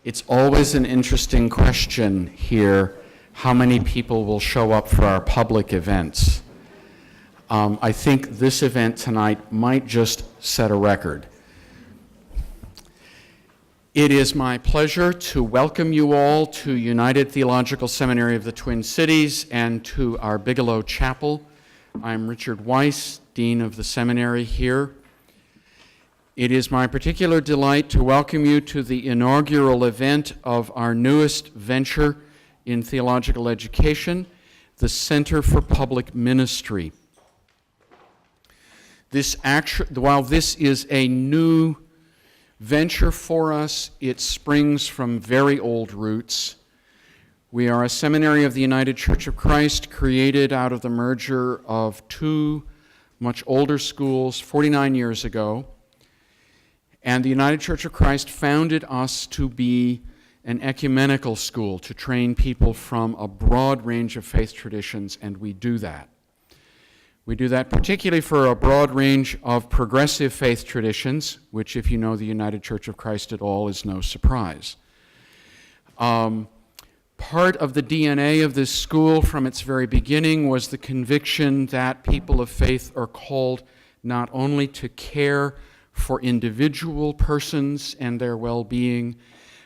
It's always an interesting question here, how many people will show up for our public events. I think this event tonight might just set a record. It is my pleasure to welcome you all to United Theological Seminary of the Twin Cities and to our Bigelow Chapel. I'm Richard Weiss, Dean of the Seminary here. It is my particular delight to welcome you to the inaugural event of our newest venture in theological education, the Center for Public Ministry. While this is a new venture for us, it springs from very old roots. We are a seminary of the United Church of Christ, created out of the merger of two much older schools 49 years ago. And the United Church of Christ founded us to be an ecumenical school, to train people from a broad range of faith traditions, and we do that. We do that particularly for a broad range of progressive faith traditions, which, if you know the United Church of Christ at all, is no surprise. Part of the DNA of this school from its very beginning was the conviction that people of faith are called not only to care for individual persons and their well-being,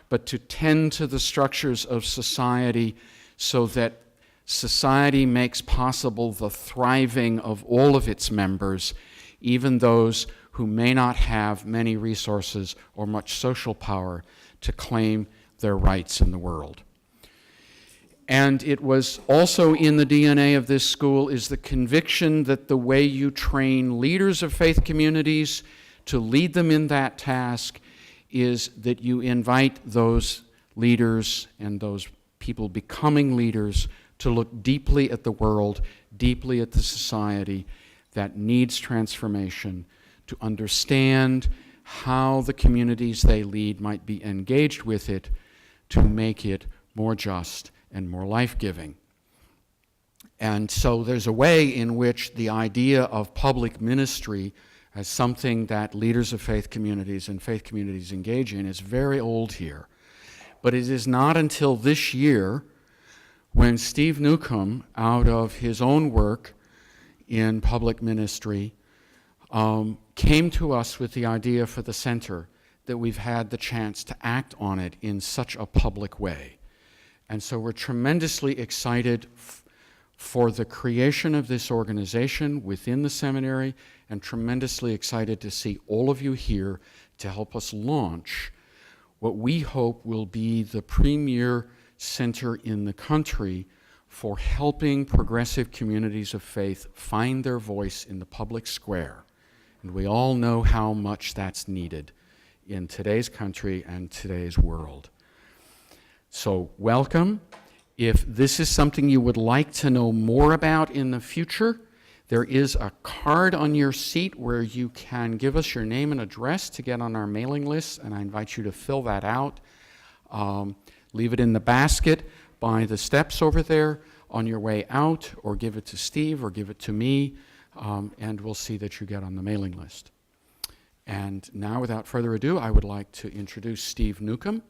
but to tend to the structures of society so that society makes possible the thriving of all of its members, even those who may not have many resources or much social power to claim their rights in the world. And it was also in the DNA of this school is the conviction that the way you train leaders of faith communities to lead them in that task is that you invite those leaders and those people becoming leaders to look deeply at the world, deeply at the society that needs transformation, to understand how the communities they lead might be engaged with it to make it more just and more life-giving. And so there's a way in which the idea of public ministry as something that leaders of faith communities and faith communities engage in is very old here. But it is not until this year when Steve Newcom, out of his own work in public ministry, came to us with the idea for the center that we've had the chance to act on it in such a public way. And so we're tremendously excited for the creation of this organization within the seminary, and tremendously excited to see all of you here to help us launch what we hope will be the premier center in the country for helping progressive communities of faith find their voice in the public square. And we all know how much that's needed in today's country and today's world. So welcome. If this is something you would like to know more about in the future, there is a card on your seat where you can give us your name and address to get on our mailing list, and I invite you to fill that out. Leave it in the basket by the steps over there on your way out, or give it to Steve or give it to me, and we'll see that you get on the mailing list. And now, without further ado, I would like to introduce Steve Newcom,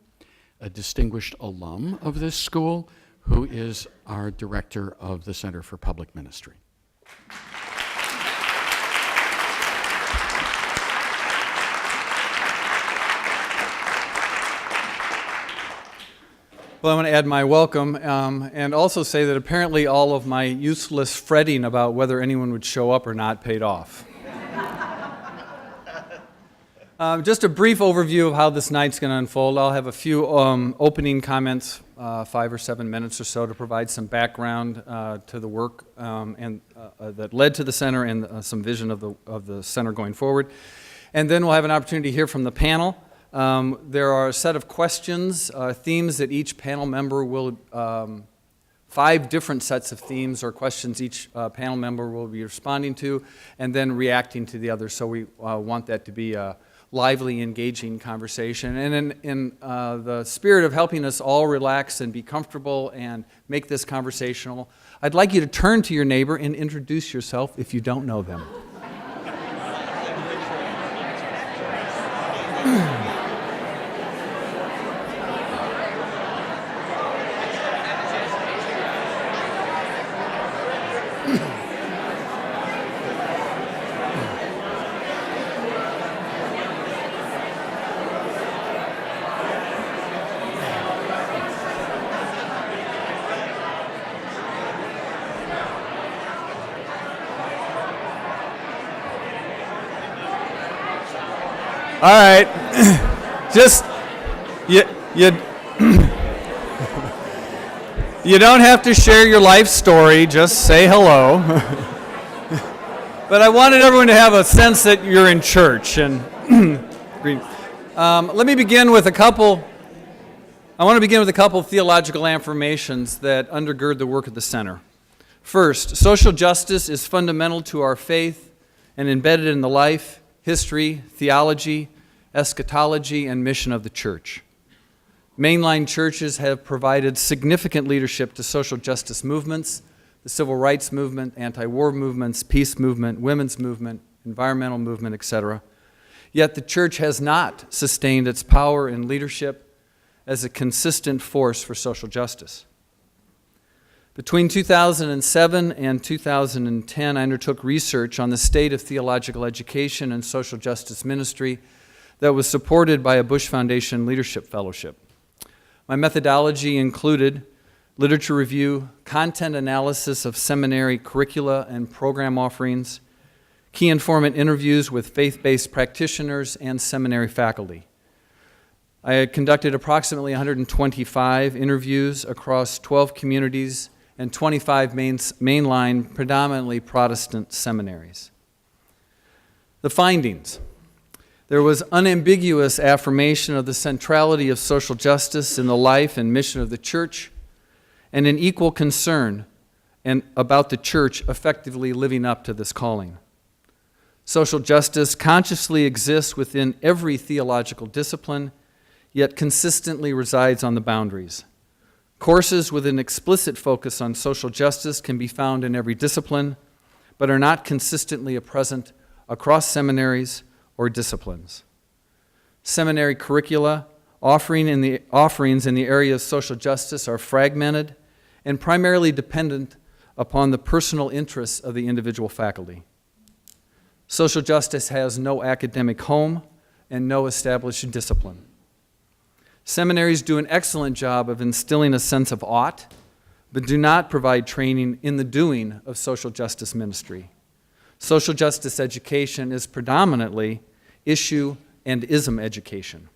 a distinguished alum of this school, who is our director of the Center for Public Ministry. Well, I want to add my welcome and also say that apparently all of my useless fretting about whether anyone would show up or not paid off. Just a brief overview of how this night's going to unfold. I'll have a few opening comments, 5 or 7 minutes or so, to provide some background to the work and that led to the center and some vision of the center going forward. And then we'll have an opportunity to hear from the panel. There are a set of questions, themes that each panel member will, 5 different sets of themes or questions each panel member will be responding to, and then reacting to the others. So we want that to be a lively, engaging conversation. And in the spirit of helping us all relax and be comfortable and make this conversational, I'd like you to turn to your neighbor and introduce yourself if you don't know them. All right. Just, you you don't have to share your life story, just say hello. But I wanted everyone to have a sense that you're in church. And let me begin with a couple theological affirmations that undergird the work of the center. First, social justice is fundamental to our faith and embedded in the life, history, theology, eschatology, and mission of the church. Mainline churches have provided significant leadership to social justice movements, the civil rights movement, anti-war movements, peace movement, women's movement, environmental movement, etc. Yet the church has not sustained its power and leadership as a consistent force for social justice. Between 2007 and 2010, I undertook research on the state of theological education and social justice ministry that was supported by a Bush Foundation Leadership Fellowship. My methodology included literature review, content analysis of seminary curricula and program offerings, key informant interviews with faith-based practitioners and seminary faculty. I had conducted approximately 125 interviews across 12 communities and 25 mainline, predominantly Protestant seminaries. The findings. There was unambiguous affirmation of the centrality of social justice in the life and mission of the church, and an equal concern about the church effectively living up to this calling. Social justice consciously exists within every theological discipline, yet consistently resides on the boundaries. Courses with an explicit focus on social justice can be found in every discipline, but are not consistently present across seminaries or disciplines. Seminary curricula offerings in the area of social justice are fragmented and primarily dependent upon the personal interests of the individual faculty. Social justice has no academic home and no established discipline. Seminaries do an excellent job of instilling a sense of ought, but do not provide training in the doing of social justice ministry. Social justice education is predominantly issue and ism education.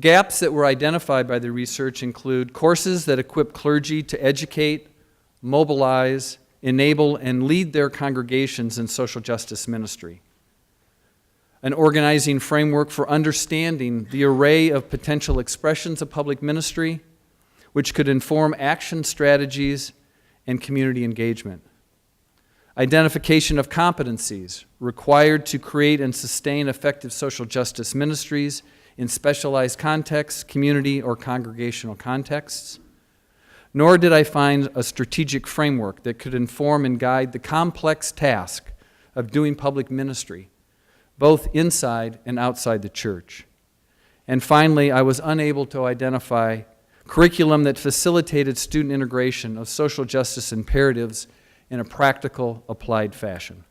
Gaps that were identified by the research include courses that equip clergy to educate, mobilize, enable, and lead their congregations in social justice ministry. An organizing framework for understanding the array of potential expressions of public ministry, which could inform action strategies and community engagement. Identification of competencies required to create and sustain effective social justice ministries in specialized contexts, community, or congregational contexts. Nor did I find a strategic framework that could inform and guide the complex task of doing public ministry, both inside and outside the church. And finally, I was unable to identify curriculum that facilitated student integration of social justice imperatives in a practical, applied fashion.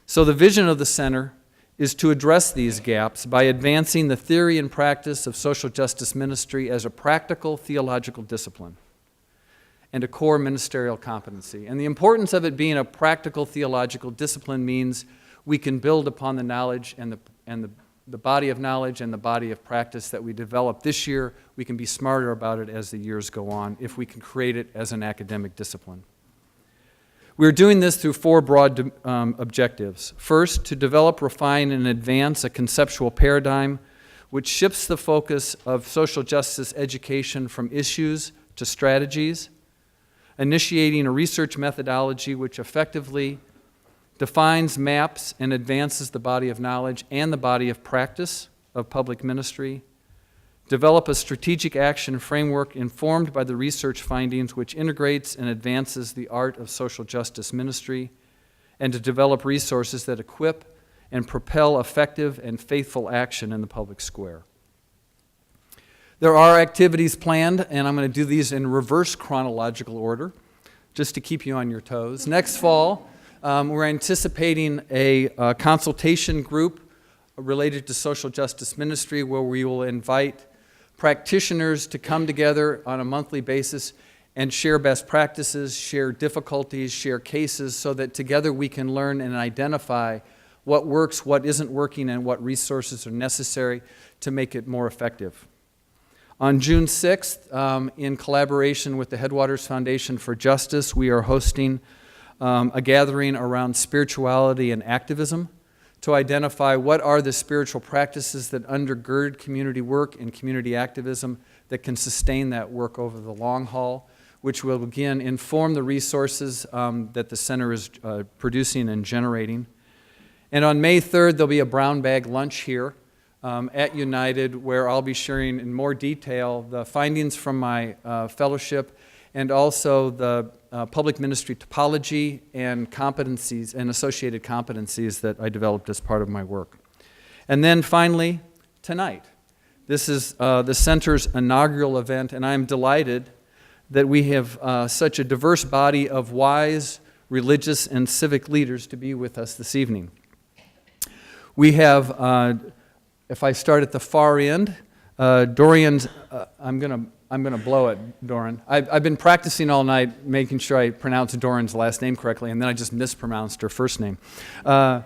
So the vision of the center is to address these gaps by advancing the theory and practice of social justice ministry as a practical theological discipline and a core ministerial competency. And the importance of it being a practical theological discipline means we can build upon the knowledge and the body of knowledge and the body of practice that we develop this year. We can be smarter about it as the years go on if we can create it as an academic discipline. We're doing this through four broad objectives. First, to develop, refine, and advance a conceptual paradigm which shifts the focus of social justice education from issues to strategies, initiating a research methodology which effectively defines, maps, and advances the body of knowledge and the body of practice of public ministry, develop a strategic action framework informed by the research findings which integrates and advances the art of social justice ministry, and to develop resources that equip and propel effective and faithful action in the public square. There are activities planned, and I'm going to do these in reverse chronological order, just to keep you on your toes. Next fall, we're anticipating a consultation group related to social justice ministry where we will invite practitioners to come together on a monthly basis and share best practices, share difficulties, share cases, so that together we can learn and identify what works, what isn't working, and what resources are necessary to make it more effective. On June 6th, in collaboration with the Headwaters Foundation for Justice, we are hosting a gathering around spirituality and activism to identify what are the spiritual practices that undergird community work and community activism that can sustain that work over the long haul, which will again inform the resources that the center is producing and generating. And on May 3rd, there'll be a brown bag lunch here at United, where I'll be sharing in more detail the findings from my fellowship and also the public ministry topology and competencies and associated competencies that I developed as part of my work. And then finally, tonight. This is the center's inaugural event, and I'm delighted that we have such a diverse body of wise, religious, and civic leaders to be with us this evening. We have, if I start at the far end, Doran's, I'm gonna blow it, Doran. I've been practicing all night making sure I pronounce Doran's last name correctly, and then I just mispronounced her first name. Doran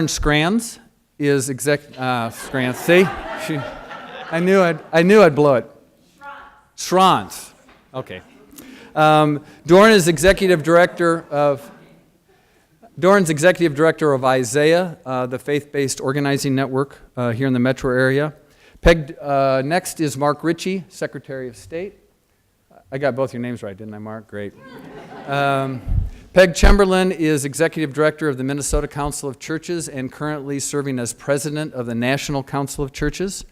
Schrantz is Schrantz. See, I knew I'd blow it. Schrantz. Okay. Doran is executive director of Isaiah, the faith-based organizing network here in the metro area. Next is Mark Ritchie, Secretary of State. I got both your names right, didn't I, Mark? Great. Peg Chemberlin is Executive Director of the Minnesota Council of Churches and currently serving as President of the National Council of Churches.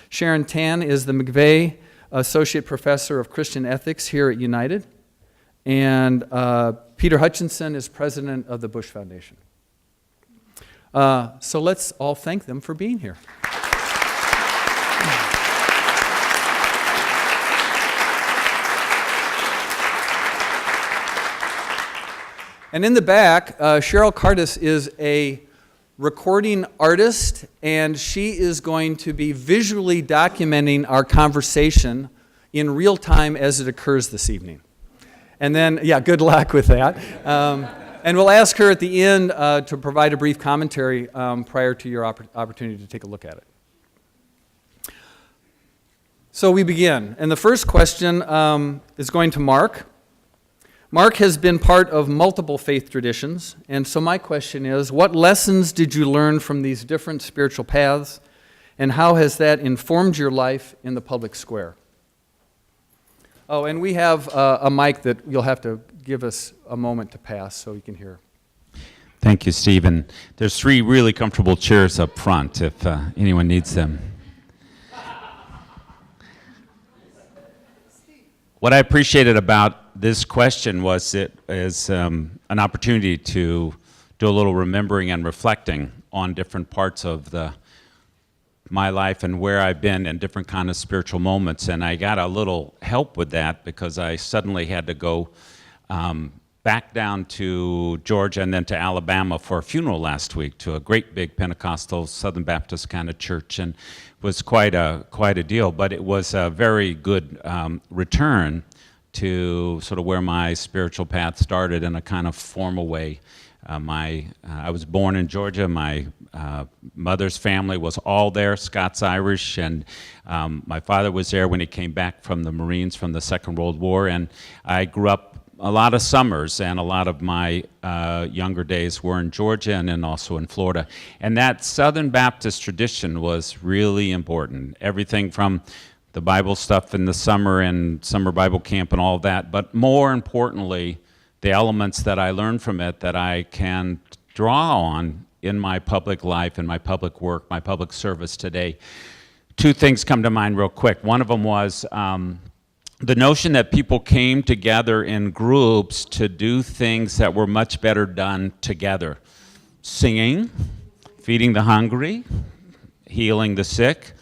Sharon Tan is the McVay Associate Professor of Christian Ethics here at United. And Peter Hutchinson is President of the Bush Foundation. So let's all thank them for being here. And in the back, Cheryl Cardis is a recording artist, and she is going to be visually documenting our conversation in real time as it occurs this evening. And then, yeah, good luck with that. And we'll ask her at the end to provide a brief commentary prior to your opportunity to take a look at it. So we begin. And the first question is going to Mark. Mark has been part of multiple faith traditions, and so my question is, what lessons did you learn from these different spiritual paths, and how has that informed your life in the public square? Oh, and we have a mic that you'll have to give us a moment to pass so you can hear. Thank you, Stephen. There's 3 really comfortable chairs up front if anyone needs them. What I appreciated about this question was it is an opportunity to do a little remembering and reflecting on different parts of my life and where I've been in different kind of spiritual moments. And I got a little help with that because I suddenly had to go back down to Georgia and then to Alabama for a funeral last week to a great big Pentecostal Southern Baptist kind of church, and it was quite a deal. But it was a very good return to sort of where my spiritual path started in a kind of formal way. I was born in Georgia. My mother's family was all there, Scots-Irish, and my father was there when he came back from the Marines from the Second World War, and I grew up a lot of summers, and a lot of my younger days were in Georgia and then also in Florida. And that Southern Baptist tradition was really important. Everything from the Bible stuff in the summer and summer Bible camp and all that, but more importantly, the elements that I learned from it that I can draw on in my public life, in my public work, my public service today. 2 things come to mind real quick. One of them was the notion that people came together in groups to do things that were much better done together. Singing, feeding the hungry, healing the sick,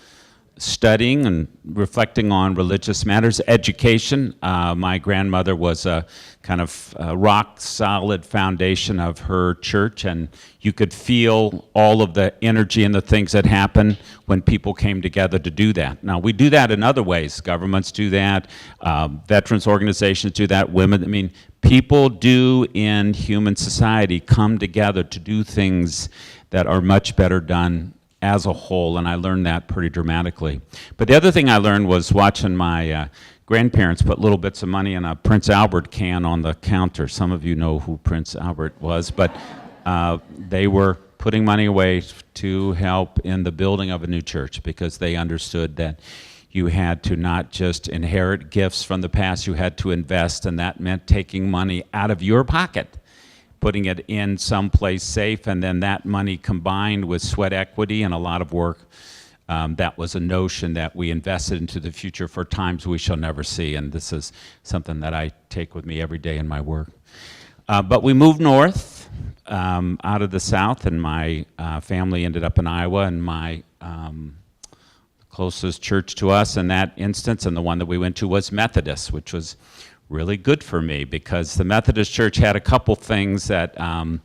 studying and reflecting on religious matters, education. My grandmother was a kind of rock solid foundation of her church, and you could feel all of the energy and the things that happen when people came together to do that. Now, we do that in other ways. Governments do that, veterans organizations do that, women, I mean, people do in human society come together to do things that are much better done as a whole, and I learned that pretty dramatically. But the other thing I learned was watching my grandparents put little bits of money in a Prince Albert can on the counter. Some of you know who Prince Albert was, but they were putting money away to help in the building of a new church because they understood that you had to not just inherit gifts from the past, you had to invest, and that meant taking money out of your pocket, putting it in someplace safe, and then that money combined with sweat equity and a lot of work, that was a notion that we invested into the future for times we shall never see, and this is something that I take with me every day in my work. But we moved north out of the South, and my family ended up in Iowa, and my closest church to us in that instance, and the one that we went to, was Methodist, which was really good for me because the Methodist Church had a couple things that I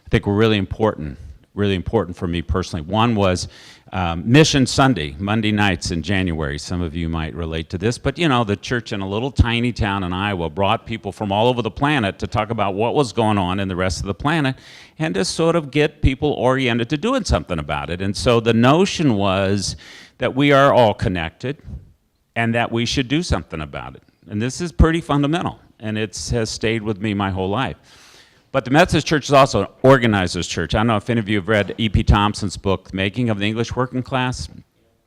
think were really important for me personally. One was Mission Sunday, Monday nights in January. Some of you might relate to this, but you know, the church in a little tiny town in Iowa brought people from all over the planet to talk about what was going on in the rest of the planet and to sort of get people oriented to doing something about it. And so the notion was that we are all connected and that we should do something about it. And this is pretty fundamental, and it has stayed with me my whole life. But the Methodist Church is also an organizer's church. I don't know if any of you have read E.P. Thompson's book, Making of the English Working Class.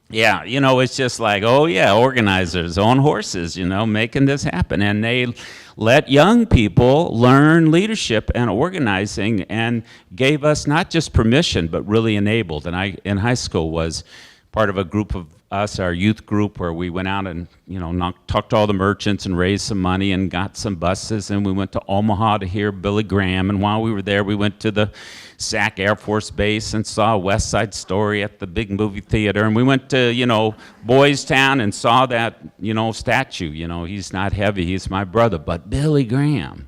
Yeah, you know, it's just like, oh yeah, organizers on horses, you know, making this happen. And they let young people learn leadership and organizing and gave us not just permission, but really enabled. And I, in high school, was part of a group of us, our youth group, where we went out and, you know, talked to all the merchants and raised some money and got some buses, and we went to Omaha to hear Billy Graham, and while we were there, we went to the Sac Air Force Base and saw West Side Story at the big movie theater, and we went to, you know, Boys Town and saw that, you know, statue, you know, he's not heavy, he's my brother, but Billy Graham,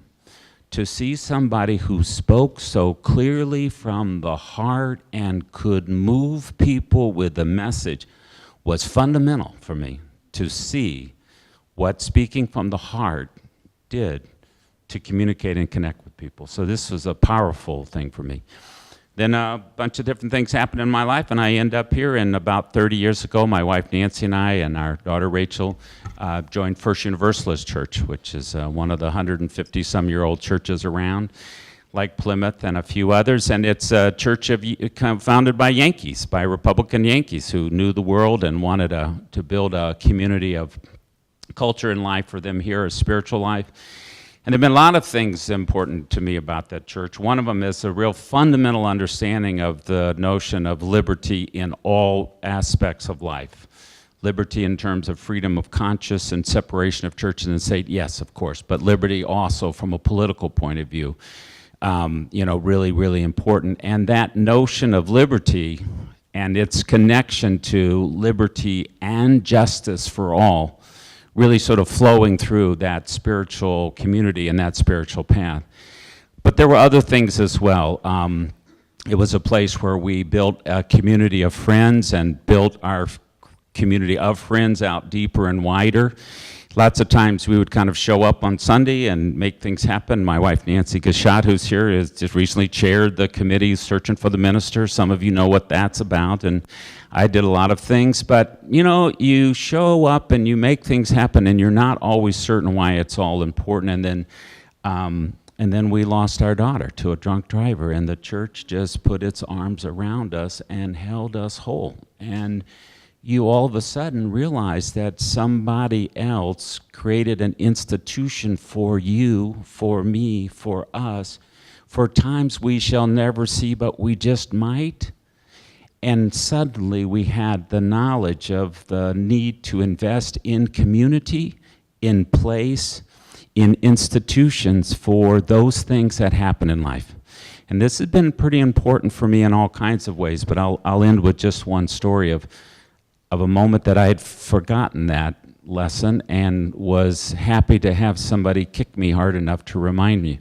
to see somebody who spoke so clearly from the heart and could move people with the message was fundamental for me, to see what speaking from the heart did to communicate and connect with people. So this was a powerful thing for me. Then a bunch of different things happened in my life, and I end up here. And about 30 years ago, my wife Nancy and I and our daughter Rachel joined First Universalist Church, which is one of the 150-some-year-old churches around, like Plymouth and a few others, and it's a church founded by Yankees, by Republican Yankees who knew the world and wanted to build a community of culture and life for them here, a spiritual life. And there have been a lot of things important to me about that church. One of them is a real fundamental understanding of the notion of liberty in all aspects of life. Liberty in terms of freedom of conscience and separation of church and state, yes, of course, but liberty also from a political point of view. You know, really, really important. And that notion of liberty and its connection to liberty and justice for all really sort of flowing through that spiritual community and that spiritual path. But there were other things as well. It was a place where we built a community of friends and built our community of friends out deeper and wider. Lots of times we would kind of show up on Sunday and make things happen. My wife, Nancy Gashot, who's here, has just recently chaired the committee searching for the minister. Some of you know what that's about, and I did a lot of things. But, you know, you show up and you make things happen, and you're not always certain why it's all important. And then we lost our daughter to a drunk driver, and the church just put its arms around us and held us whole. And you all of a sudden realize that somebody else created an institution for you, for me, for us, for times we shall never see, but we just might. And suddenly we had the knowledge of the need to invest in community, in place, in institutions for those things that happen in life. And this has been pretty important for me in all kinds of ways, but I'll end with just one story of of a moment that I had forgotten that lesson and was happy to have somebody kick me hard enough to remind me.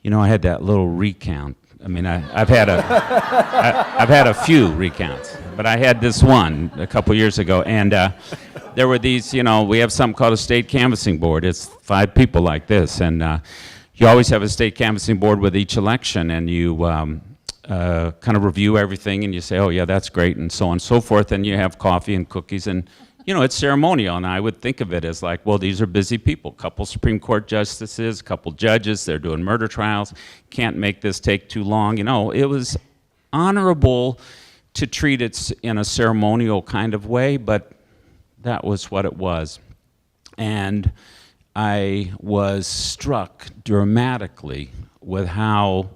You know, I had that little recount. I mean, I've had a few recounts, but I had this one a couple years ago, and there were these, you know, we have something called a state canvassing board. It's 5 people like this, and you always have a state canvassing board with each election, and you kind of review everything, and you say, oh yeah, that's great, and so on and so forth, and you have coffee and cookies, and you know, it's ceremonial, and I would think of it as like, well, these are busy people. Couple Supreme Court justices, couple judges, they're doing murder trials, can't make this take too long. You know, it was honorable to treat it in a ceremonial kind of way, but that was what it was. And I was struck dramatically with how,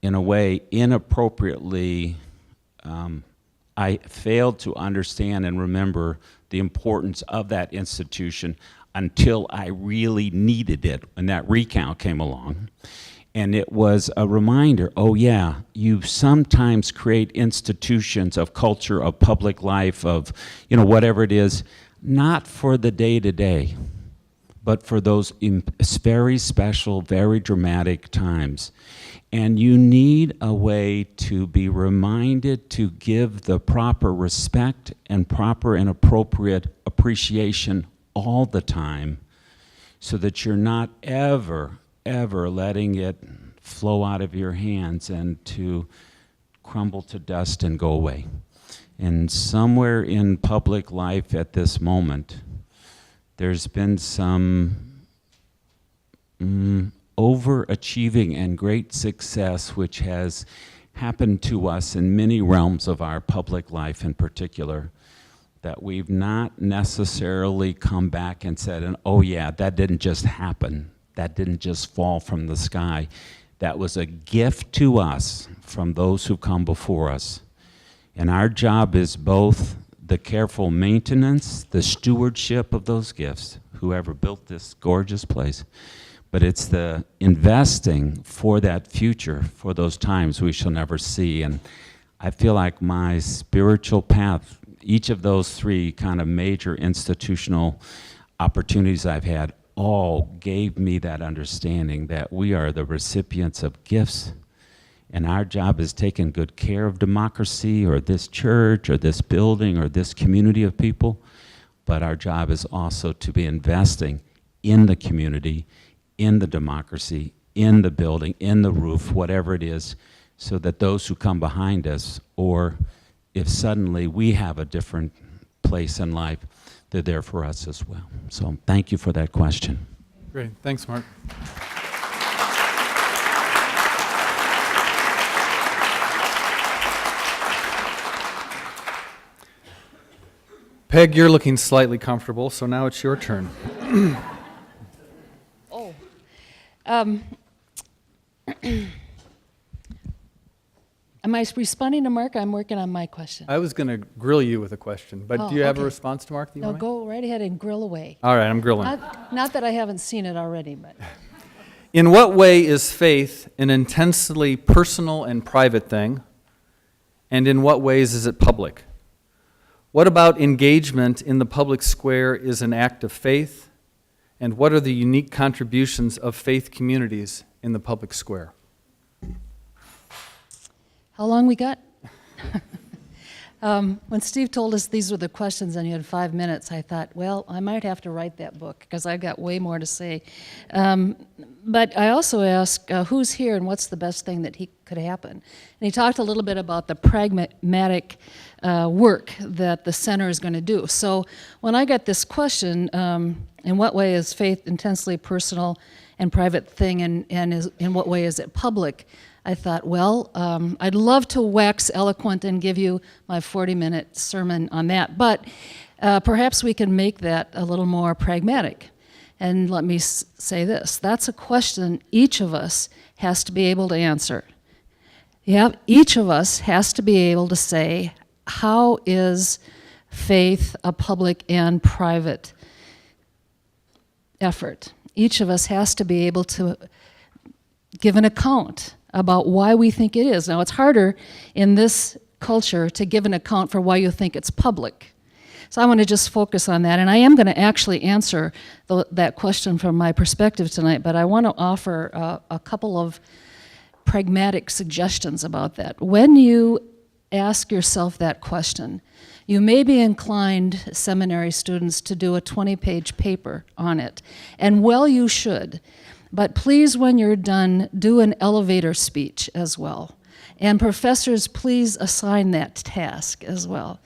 in a way, inappropriately, I failed to understand and remember the importance of that institution until I really needed it when that recount came along. And it was a reminder, oh yeah, you sometimes create institutions of culture, of public life, of, you know, whatever it is, not for the day-to-day, but for those very special, very dramatic times. And you need a way to be reminded to give the proper respect and proper and appropriate appreciation all the time, so that you're not ever letting it flow out of your hands and to crumble to dust and go away. And somewhere in public life at this moment, there's been some overachieving and great success which has happened to us in many realms of our public life in particular, that we've not necessarily come back and said, oh yeah, that didn't just happen. That didn't just fall from the sky. That was a gift to us from those who come before us. And our job is both the careful maintenance, the stewardship of those gifts, whoever built this gorgeous place, but it's the investing for that future, for those times we shall never see. And I feel like my spiritual path, each of those 3 kind of major institutional opportunities I've had, all gave me that understanding that we are the recipients of gifts, and our job is taking good care of democracy or this church or this building or this community of people, but our job is also to be investing in the community, in the democracy, in the building, in the roof, whatever it is, so that those who come behind us, or if suddenly we have a different place in life, they're there for us as well. So thank you for that question. Great, thanks, Mark. Peg, you're looking slightly comfortable, so now it's your turn. Am I responding to Mark? I'm working on my question. I was going to grill you with a question, but do you have a response to Mark that you No, want to make? go right ahead and grill away. All right, I'm grilling. Not that I haven't seen it already, but In what way is faith an intensely personal and private thing, and in what ways is it public? What about engagement in the public square is an act of faith, and what are the unique contributions of faith communities in the public square? how long we got? When Steve told us these were the questions and you had 5 minutes, I thought, well, I might have to write that book because I've got way more to say. But I also asked, who's here and what's the best thing that could happen? And he talked a little bit about the pragmatic work that the center is going to do. So when I got this question, in what way is faith intensely personal and private thing, and in what way is it public? I thought, well, I'd love to wax eloquent and give you my 40-minute sermon on that, but perhaps we can make that a little more pragmatic. And let me say this, that's a question each of us has to be able to answer. Yeah, each of us has to be able to say, how is faith a public and private effort? Each of us has to be able to give an account about why we think it is. Now, it's harder in this culture to give an account for why you think it's public. So I want to just focus on that, and I am going to actually answer that question from my perspective tonight, but I want to offer a couple of pragmatic suggestions about that. When you ask yourself that question, you may be inclined, seminary students, to do a 20-page paper on it, and well, you should. But please, when you're done, do an elevator speech as well. And professors, please assign that task as well.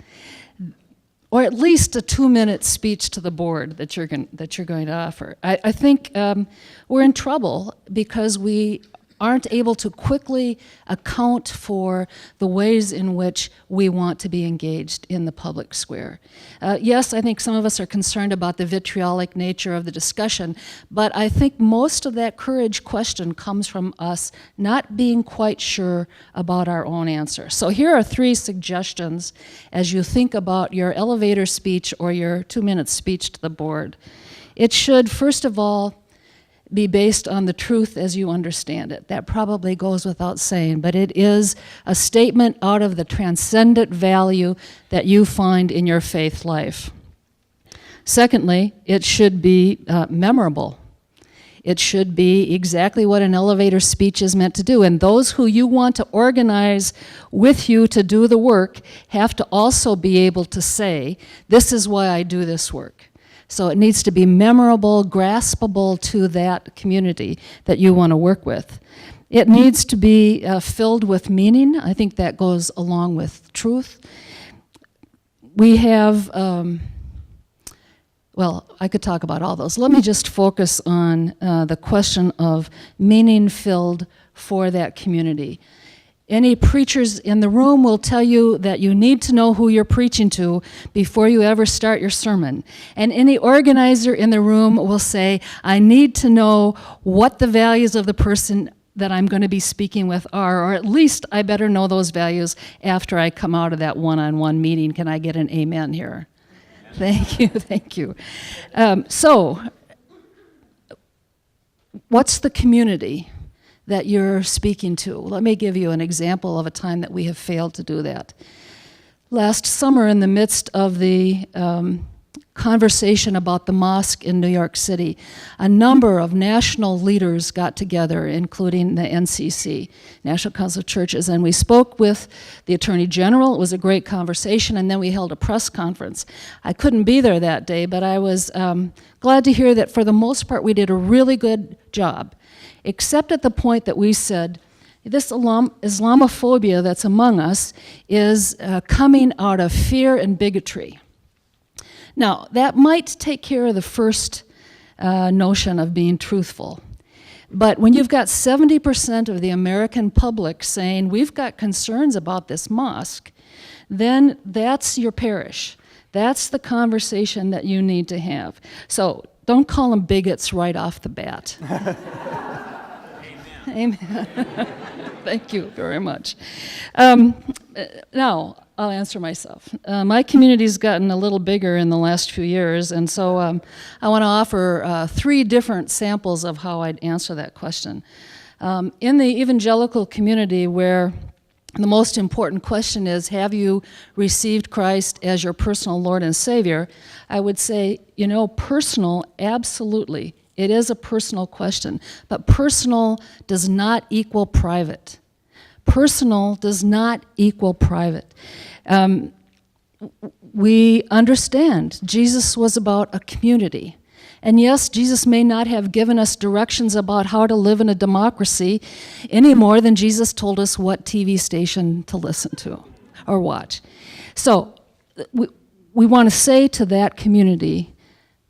Or at least a 2-minute speech to the board that you're going to offer. I think we're in trouble because we aren't able to quickly account for the ways in which we want to be engaged in the public square. Yes, I think some of us are concerned about the vitriolic nature of the discussion, but I think most of that courage question comes from us not being quite sure about our own answer. So here are 3 suggestions as you think about your elevator speech or your 2-minute speech to the board. It should, first of all, be based on the truth as you understand it. That probably goes without saying, but it is a statement out of the transcendent value that you find in your faith life. Secondly, it should be memorable. It should be exactly what an elevator speech is meant to do, and those who you want to organize with you to do the work have to also be able to say, this is why I do this work. So it needs to be memorable, graspable to that community that you want to work with. It needs to be filled with meaning. I think that goes along with truth. We have, well, I could talk about all those. Let me just focus on the question of meaning filled for that community. Any preachers in the room will tell you that you need to know who you're preaching to before you ever start your sermon. And any organizer in the room will say, I need to know what the values of the person that I'm going to be speaking with are, or at least I better know those values after I come out of that one-on-one meeting. Can I get an amen here? Thank you, thank you. So, what's the community that you're speaking to? Let me give you an example of a time that we have failed to do that. Last summer, in the midst of the conversation about the mosque in New York City, a number of national leaders got together, including the NCC, National Council of Churches, and we spoke with the Attorney General. It was a great conversation, and then we held a press conference. I couldn't be there that day, but I was glad to hear that for the most part we did a really good job, except at the point that we said, this Islamophobia that's among us is coming out of fear and bigotry. Now, that might take care of the first notion of being truthful. But when you've got 70% of the American public saying, we've got concerns about this mosque, then that's your parish. That's the conversation that you need to have. So don't call them bigots right off the bat. Amen. Thank you very much. Now, I'll answer myself. My community's gotten a little bigger in the last few years, and so I want to offer 3 different samples of how I'd answer that question. In the evangelical community, where the most important question is, have you received Christ as your personal Lord and Savior? I would say, personal, absolutely. It is a personal question, but personal does not equal private. Personal does not equal private. We understand Jesus was about a community. And yes, Jesus may not have given us directions about how to live in a democracy any more than Jesus told us what TV station to listen to or watch. So we want to say to that community,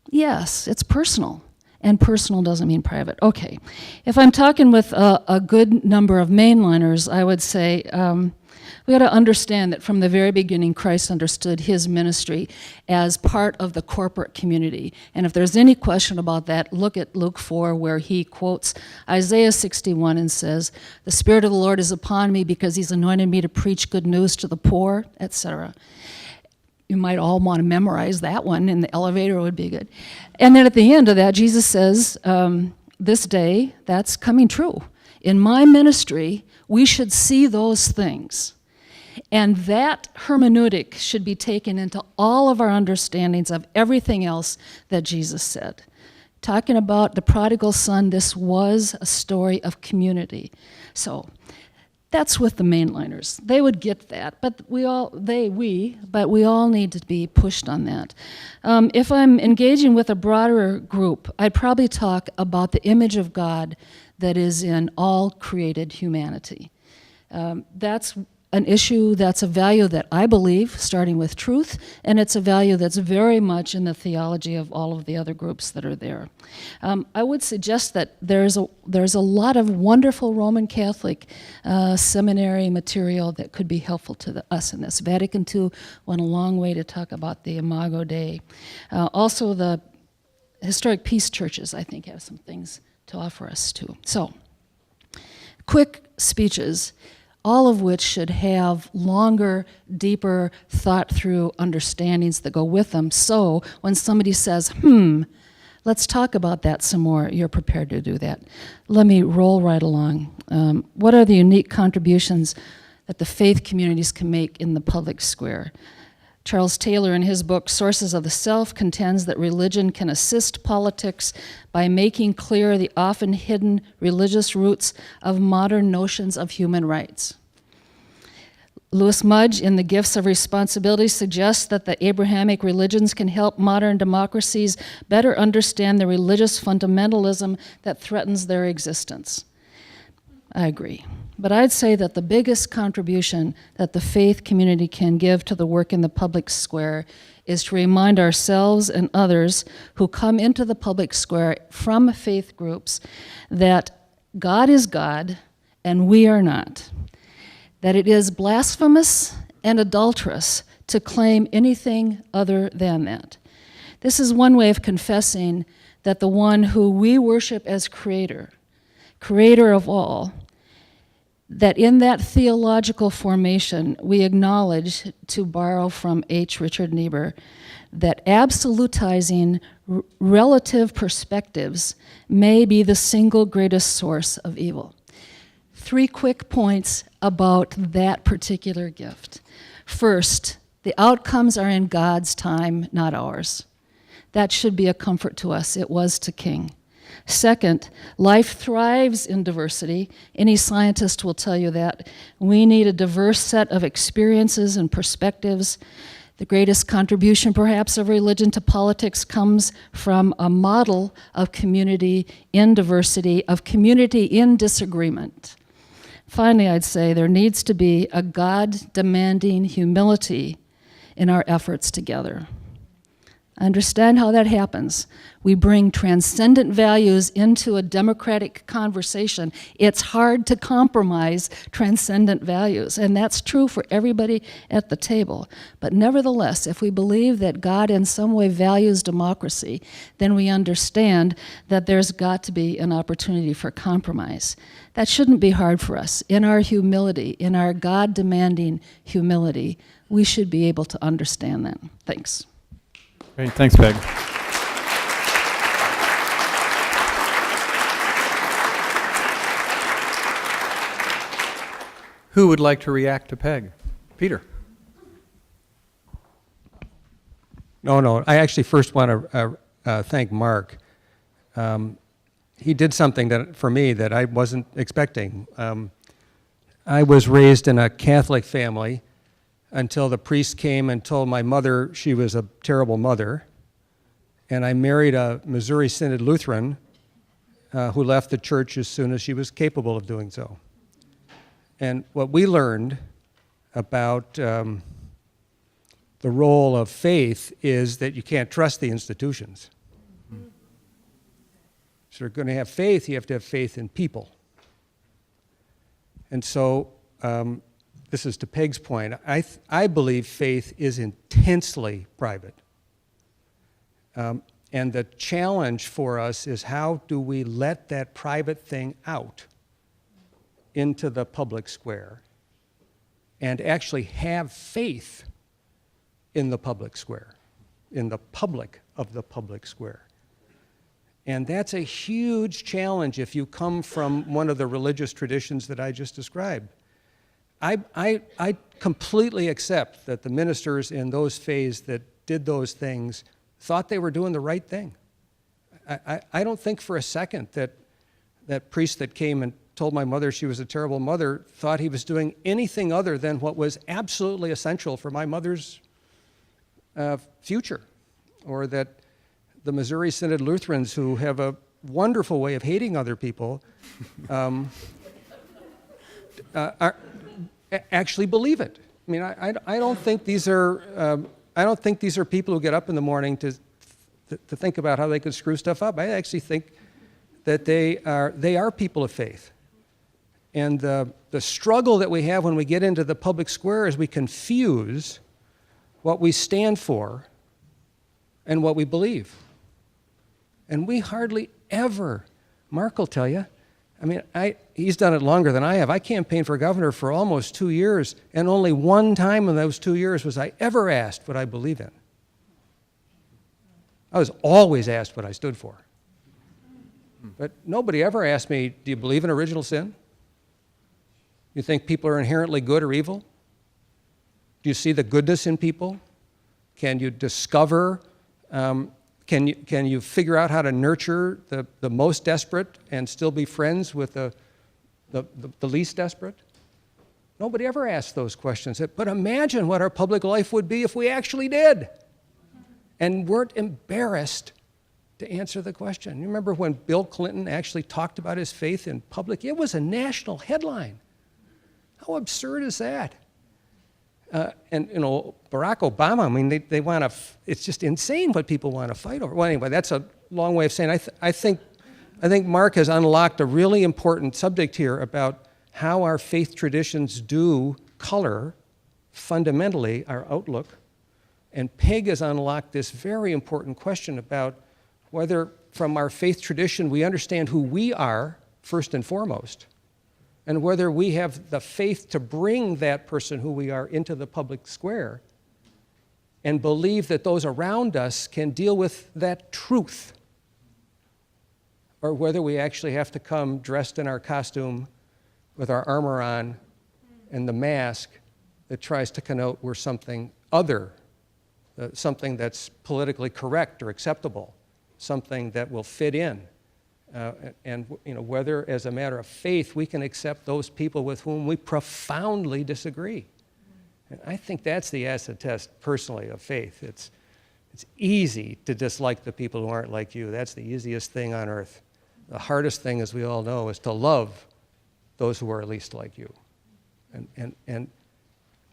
yes, it's personal. And personal doesn't mean private. Okay, if I'm talking with a good number of mainliners, I would say we got to understand that from the very beginning, Christ understood his ministry as part of the corporate community. And if there's any question about that, look at Luke 4, where he quotes Isaiah 61 and says, the Spirit of the Lord is upon me because he's anointed me to preach good news to the poor, etc. You might all want to memorize that one in the elevator, would be good. And then at the end of that, Jesus says, this day, that's coming true. In my ministry, we should see those things. And that hermeneutic should be taken into all of our understandings of everything else that Jesus said. Talking about the prodigal son, this was a story of community. So that's with the mainliners. They would get that, but we all need to be pushed on that. If I'm engaging with a broader group, I'd probably talk about the image of God that is in all created humanity. That's an issue, that's a value that I believe, starting with truth, and it's a value that's very much in the theology of all of the other groups that are there. I would suggest that there's a lot of wonderful Roman Catholic seminary material that could be helpful to us in this. Vatican II went a long way to talk about the Imago Dei. Also, the historic peace churches, I think, have some things to offer us too. So, quick speeches, all of which should have longer, deeper, thought-through understandings that go with them. So when somebody says, let's talk about that some more, you're prepared to do that. Let me roll right along. What are the unique contributions that the faith communities can make in the public square? Charles Taylor, in his book, Sources of the Self, contends that religion can assist politics by making clear the often hidden religious roots of modern notions of human rights. Lewis Mudge, in The Gifts of Responsibility, suggests that the Abrahamic religions can help modern democracies better understand the religious fundamentalism that threatens their existence. I agree. But I'd say that the biggest contribution that the faith community can give to the work in the public square is to remind ourselves and others who come into the public square from faith groups that God is God and we are not. That it is blasphemous and adulterous to claim anything other than that. This is one way of confessing that the one who we worship as creator of all, that in that theological formation we acknowledge, to borrow from H. Richard Niebuhr, that absolutizing relative perspectives may be the single greatest source of evil. 3 quick points about that particular gift. First, the outcomes are in God's time, not ours. That should be a comfort to us. It was to King. Second, life thrives in diversity. Any scientist will tell you that. We need a diverse set of experiences and perspectives. The greatest contribution, perhaps, of religion to politics comes from a model of community in diversity, of community in disagreement. Finally, I'd say there needs to be a God-demanding humility in our efforts together. I understand how that happens. We bring transcendent values into a democratic conversation. It's hard to compromise transcendent values, and that's true for everybody at the table. But nevertheless, if we believe that God in some way values democracy, then we understand that there's got to be an opportunity for compromise. That shouldn't be hard for us. In our humility, in our God-demanding humility, we should be able to understand that. Thanks. Great, thanks, Peg. Who would like to react to Peg? Peter. No. I actually first want to thank Mark. He did something that, for me, that I wasn't expecting. I was raised in a Catholic family until the priest came and told my mother she was a terrible mother. And I married a Missouri Synod Lutheran who left the church as soon as she was capable of doing so. And what we learned about the role of faith is that you can't trust the institutions. So you're going to have faith, you have to have faith in people. And so, this is to Peg's point, I believe faith is intensely private. And the challenge for us is, how do we let that private thing out into the public square and actually have faith in the public square, in the public of the public square? And that's a huge challenge if you come from one of the religious traditions that I just described. I completely accept that the ministers in those phases that did those things thought they were doing the right thing. I don't think for a second that that priest that came and told my mother she was a terrible mother thought he was doing anything other than what was absolutely essential for my mother's future, or that the Missouri Synod Lutherans, who have a wonderful way of hating other people, actually believe it. I mean, I don't think these are people who get up in the morning to think about how they could screw stuff up. I actually think that they are people of faith. And the struggle that we have when we get into the public square is we confuse what we stand for and what we believe. And we hardly ever, Mark will tell you, I mean, he's done it longer than I have. I campaigned for governor for almost 2 years, and only one time in those 2 years was I ever asked what I believe in. I was always asked what I stood for. But nobody ever asked me, do you believe in original sin? You think people are inherently good or evil? Do you see the goodness in people? Can you discover, can you figure out how to nurture the most desperate and still be friends with the least desperate? Nobody ever asked those questions. But imagine what our public life would be if we actually did and weren't embarrassed to answer the question. You remember when Bill Clinton actually talked about his faith in public? It was a national headline. How absurd is that? And you know, Barack Obama, I mean, they want to, it's just insane what people want to fight over. Well, anyway, that's a long way of saying, I think Mark has unlocked a really important subject here about how our faith traditions do color, fundamentally, our outlook. And Peg has unlocked this very important question about whether from our faith tradition we understand who we are, first and foremost, and whether we have the faith to bring that person who we are into the public square and believe that those around us can deal with that truth, or whether we actually have to come dressed in our costume with our armor on and the mask that tries to connote we're something other, something that's politically correct or acceptable, something that will fit in. And you know, whether as a matter of faith we can accept those people with whom we profoundly disagree. And I think that's the acid test, personally, of faith. It's easy to dislike the people who aren't like you. That's the easiest thing on earth. The hardest thing, as we all know, is to love those who are least like you. And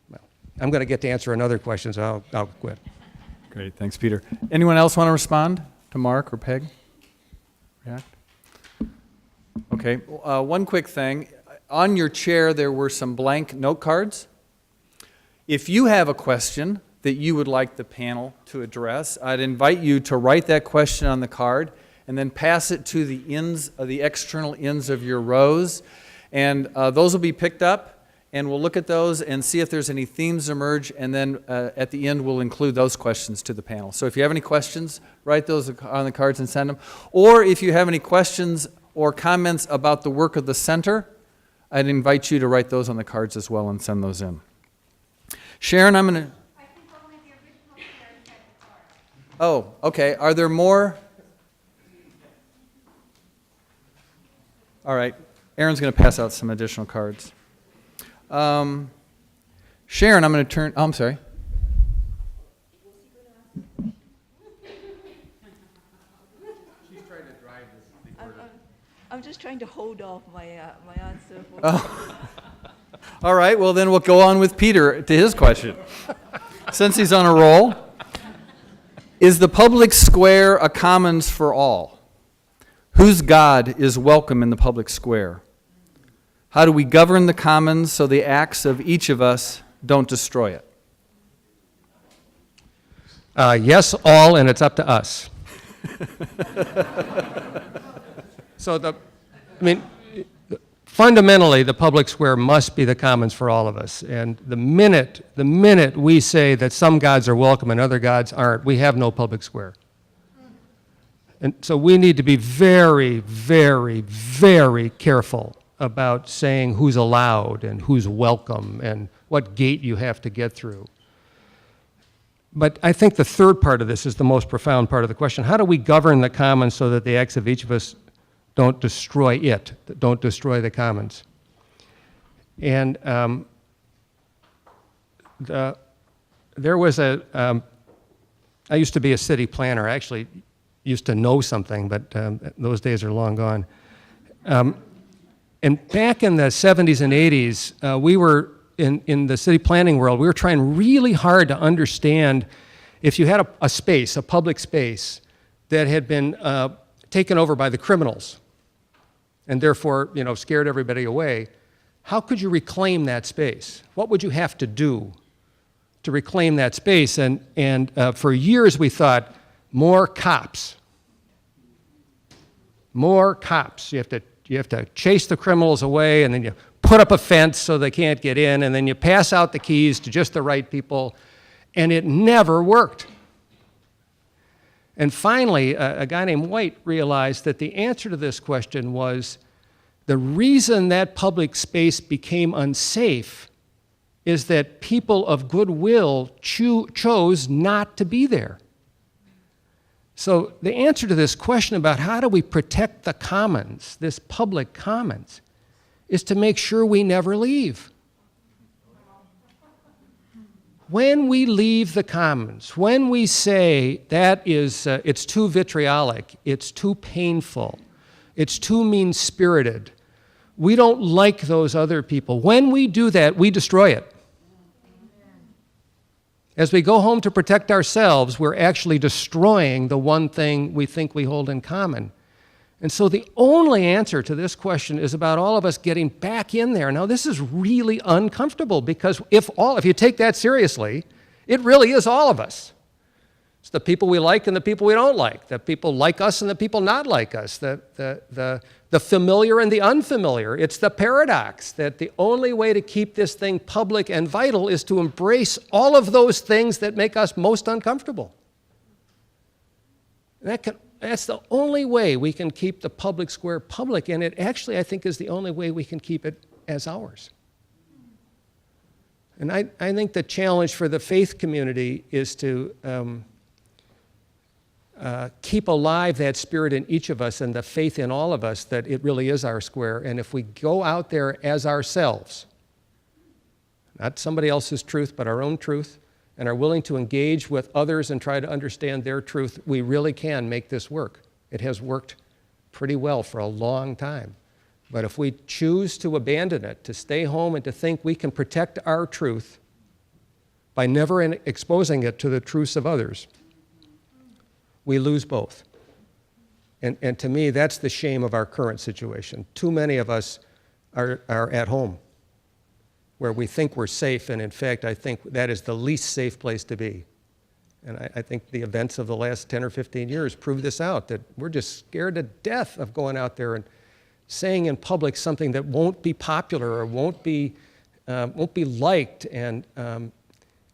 well, I'm going to get to answer another question, so I'll quit. Great, thanks, Peter. Anyone else want to respond to Mark or Peg? React? Okay, one quick thing. On your chair, there were some blank note cards. If you have a question that you would like the panel to address, I'd invite you to write that question on the card and then pass it to the ends, the external ends of your rows. And those will be picked up, and we'll look at those and see if there's any themes emerge, and then at the end we'll include those questions to the panel. So if you have any questions, write those on the cards and send them. Or if you have any questions or comments about the work of the center, I'd invite you to write those on the cards as well and send those in. Sharon, I'm going to... I think only the original chairs had the card. Oh, okay. Are there more? All right. Aaron's going to pass out some additional cards. Sharon, I'm going to turn... Oh, I'm sorry. I'm just trying to hold off my answer. Oh. All right, well then we'll go on with Peter to his question. Since he's on a roll. Is the public square a commons for all? Whose God is welcome in the public square? How do we govern the commons so the acts of each of us don't destroy it? Yes, all, and it's up to us. So fundamentally, the public square must be the commons for all of us. And the minute we say that some gods are welcome and other gods aren't, we have no public square. And so we need to be very, very, very careful about saying who's allowed and who's welcome and what gate you have to get through. But I think the third part of this is the most profound part of the question. How do we govern the commons so that the acts of each of us don't destroy it, don't destroy the commons? And there was I used to be a city planner. I actually used to know something, but those days are long gone. And back in the 70s and 80s, we were, in the city planning world, we were trying really hard to understand if you had a space, a public space, that had been taken over by the criminals and therefore, scared everybody away, how could you reclaim that space? What would you have to do to reclaim that space? And for years we thought, more cops. More cops. You have to chase the criminals away, and then you put up a fence so they can't get in, and then you pass out the keys to just the right people, and it never worked. And finally, a guy named White realized that the answer to this question was the reason that public space became unsafe is that people of goodwill chose not to be there. So the answer to this question about how do we protect the commons, this public commons, is to make sure we never leave. When we leave the commons, when we say that is, it's too vitriolic, it's too painful, it's too mean-spirited, we don't like those other people. When we do that, we destroy it. As we go home to protect ourselves, we're actually destroying the one thing we think we hold in common. And so the only answer to this question is about all of us getting back in there. Now, this is really uncomfortable because if you take that seriously, it really is all of us. It's the people we like and the people we don't like, the people like us and the people not like us, the familiar and the unfamiliar. It's the paradox that the only way to keep this thing public and vital is to embrace all of those things that make us most uncomfortable. That's the only way we can keep the public square public, and it actually, I think, is the only way we can keep it as ours. And I think the challenge for the faith community is to keep alive that spirit in each of us and the faith in all of us that it really is our square. And if we go out there as ourselves, not somebody else's truth, but our own truth, and are willing to engage with others and try to understand their truth, we really can make this work. It has worked pretty well for a long time. But if we choose to abandon it, to stay home and to think we can protect our truth by never exposing it to the truths of others, we lose both. And to me, that's the shame of our current situation. Too many of us are at home, where we think we're safe, and in fact, I think that is the least safe place to be. And I think the events of the last 10 or 15 years prove this out, that we're just scared to death of going out there and saying in public something that won't be popular or won't be liked, and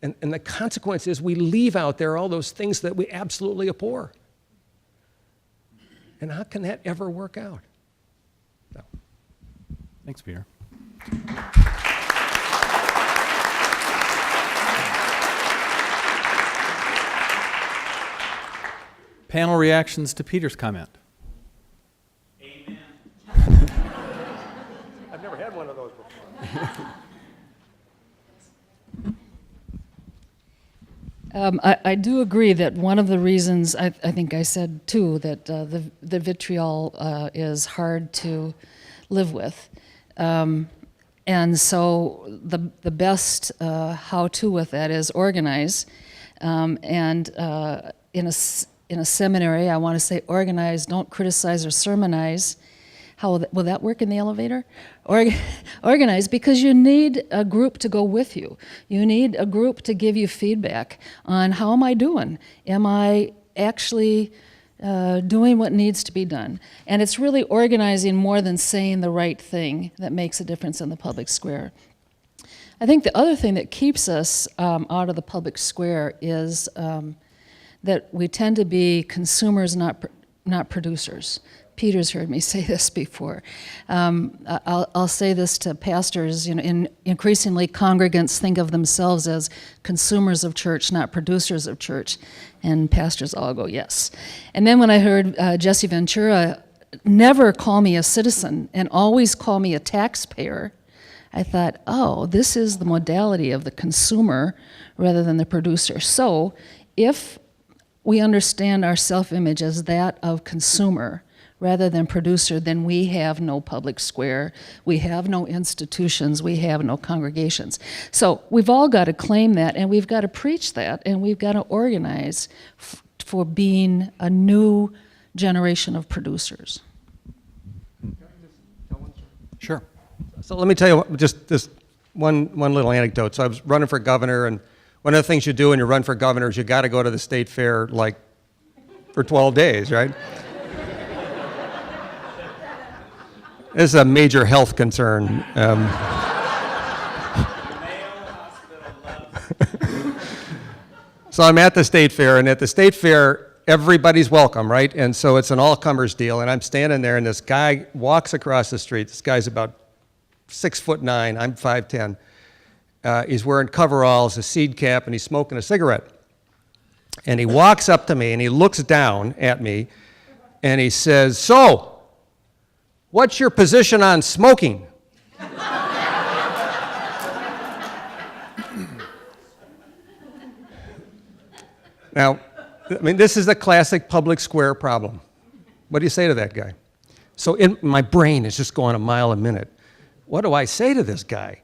the consequence is we leave out there all those things that we absolutely abhor. And how can that ever work out? No. Thanks, Peter. Panel reactions to Peter's comment. Amen. I've never had one of those before. I do agree that one of the reasons, I think I said too, that the vitriol is hard to live with. And so the best how-to with that is organize. And in a seminary, I want to say organize, don't criticize or sermonize. How will that work in the elevator? Organize, because you need a group to go with you. You need a group to give you feedback on how am I doing? Am I actually doing what needs to be done? And it's really organizing more than saying the right thing that makes a difference in the public square. I think the other thing that keeps us out of the public square is that we tend to be consumers, not producers. Peter's heard me say this before. I'll say this to pastors. Increasingly, congregants think of themselves as consumers of church, not producers of church, and pastors all go yes. And then when I heard Jesse Ventura never call me a citizen and always call me a taxpayer, I thought, oh, this is the modality of the consumer rather than the producer. So if we understand our self-image as that of consumer rather than producer, then we have no public square, we have no institutions, we have no congregations. So we've all got to claim that, and we've got to preach that, and we've got to organize for being a new generation of producers. Sure. So let me tell you just this one little anecdote. So I was running for governor, and one of the things you do when you run for governor is you got to go to the state fair like for 12 days, right? This is a major health concern. So I'm at the state fair, and at the state fair, everybody's welcome, right? And so it's an all-comers deal, and I'm standing there, and this guy walks across the street. This guy's about 6'9", I'm 5'10". He's wearing coveralls, a seed cap, and he's smoking a cigarette. And he walks up to me, and he looks down at me, and he says, "So, what's your position on smoking?" Now, I mean, this is a classic public square problem. What do you say to that guy? So my brain is just going a mile a minute. What do I say to this guy?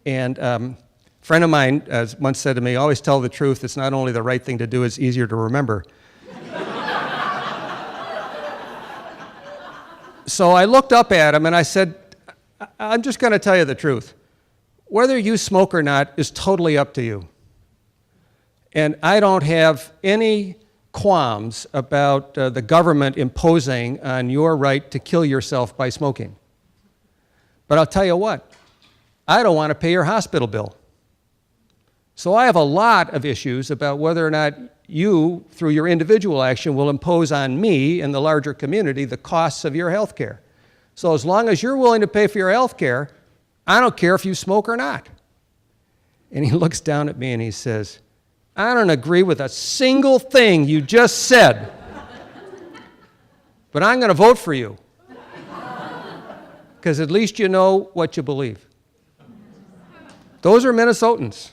And a friend of mine once said to me, always tell the truth. It's not only the right thing to do, it's easier to remember. So I looked up at him and I said, I'm just going to tell you the truth. Whether you smoke or not is totally up to you. And I don't have any qualms about the government imposing on your right to kill yourself by smoking. But I'll tell you what, I don't want to pay your hospital bill. So I have a lot of issues about whether or not you, through your individual action, will impose on me and the larger community the costs of your health care. So as long as you're willing to pay for your health care, I don't care if you smoke or not. And he looks down at me and he says, I don't agree with a single thing you just said, but I'm going to vote for you, because at least you know what you believe. Those are Minnesotans.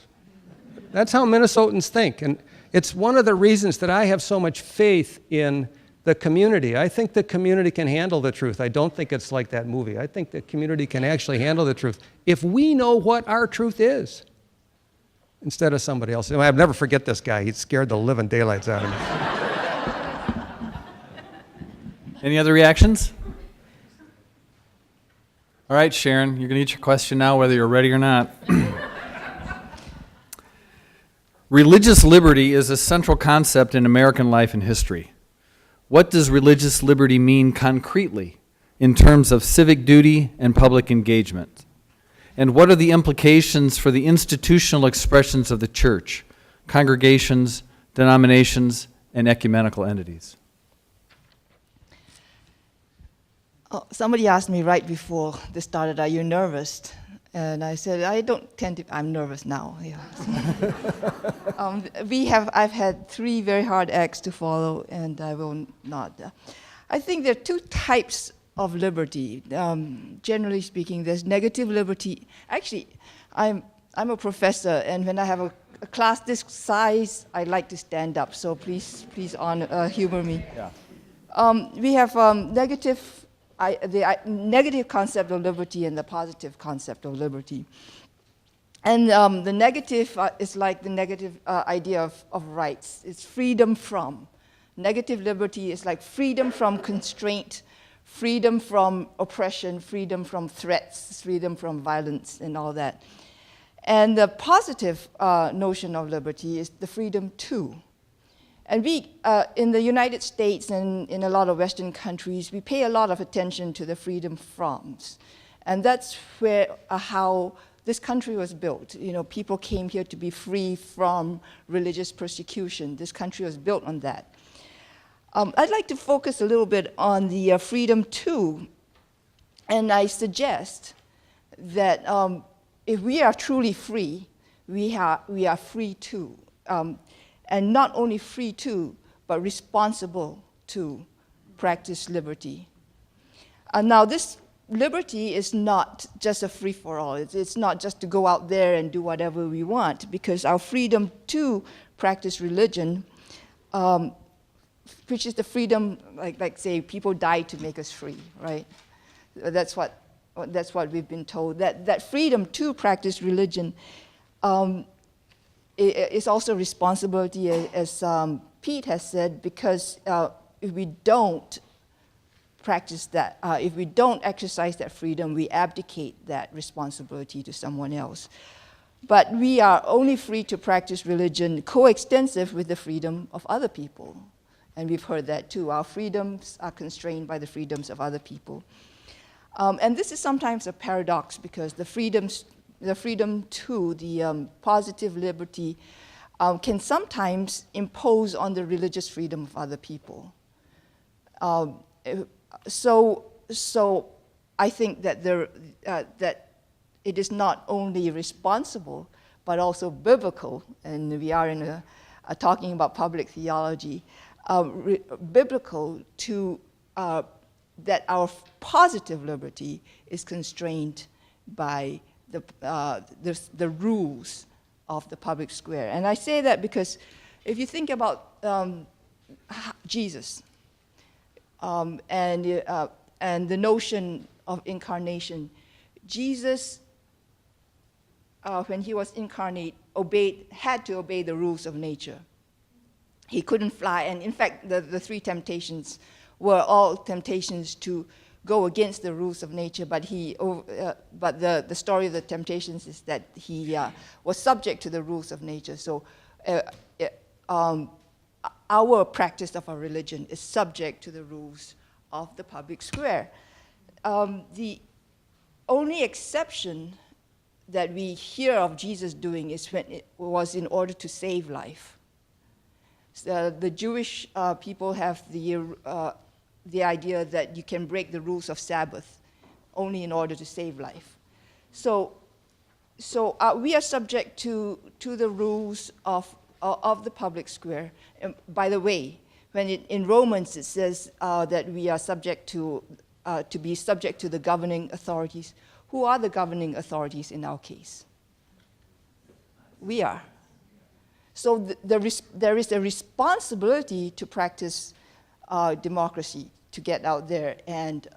That's how Minnesotans think, and it's one of the reasons that I have so much faith in the community. I think the community can handle the truth. I don't think it's like that movie. I think the community can actually handle the truth if we know what our truth is, instead of somebody else. I'll never forget this guy. He scared the living daylights out of me. Any other reactions? All right, Sharon, you're going to get your question now, whether you're ready or not. Religious liberty is a central concept in American life and history. What does religious liberty mean concretely in terms of civic duty and public engagement? And what are the implications for the institutional expressions of the church, congregations, denominations, and ecumenical entities? Oh, somebody asked me right before this started, are you nervous? And I said, I don't tend to, I'm nervous now. Yeah. I've had 3 very hard acts to follow, and I will not. I think there are 2 types of liberty. Generally speaking, there's negative liberty. Actually, I'm a professor, and when I have a class this size, I like to stand up. So please humor me. Yeah. We have the negative concept of liberty and the positive concept of liberty. And the negative is like the negative idea of rights. It's freedom from. Negative liberty is like freedom from constraint, freedom from oppression, freedom from threats, freedom from violence, and all that. And the positive notion of liberty is the freedom to. And we, in the United States and in a lot of Western countries, we pay a lot of attention to the freedom froms. And that's where how this country was built. You know, people came here to be free from religious persecution. This country was built on that. I'd like to focus a little bit on the freedom to, and I suggest that if we are truly free, we are free to, and not only free to, but responsible to practice liberty. Now, this liberty is not just a free-for-all. It's not just to go out there and do whatever we want, because our freedom to practice religion, which is the freedom, like say, people died to make us free, right? That's what we've been told. That freedom to practice religion is also responsibility, as Pete has said, because if we don't practice that, if we don't exercise that freedom, we abdicate that responsibility to someone else. But we are only free to practice religion coextensive with the freedom of other people. And we've heard that too. Our freedoms are constrained by the freedoms of other people. And this is sometimes a paradox, because the freedom to, the positive liberty, can sometimes impose on the religious freedom of other people. So I think that that it is not only responsible, but also biblical, and we are talking about public theology, biblical to that our positive liberty is constrained by the rules of the public square. And I say that because if you think about Jesus and the notion of incarnation, Jesus, when he was incarnate, had to obey the rules of nature. He couldn't fly, and in fact, the three temptations were all temptations to go against the rules of nature, but the story of the temptations is that he was subject to the rules of nature. So our practice of our religion is subject to the rules of the public square. The only exception that we hear of Jesus doing is when it was in order to save life. The Jewish people have the idea that you can break the rules of Sabbath only in order to save life. So we are subject to the rules of the public square. And by the way, when in Romans it says that we are subject to be subject to the governing authorities. Who are the governing authorities in our case? We are. So there is a responsibility to practice democracy, to get out there and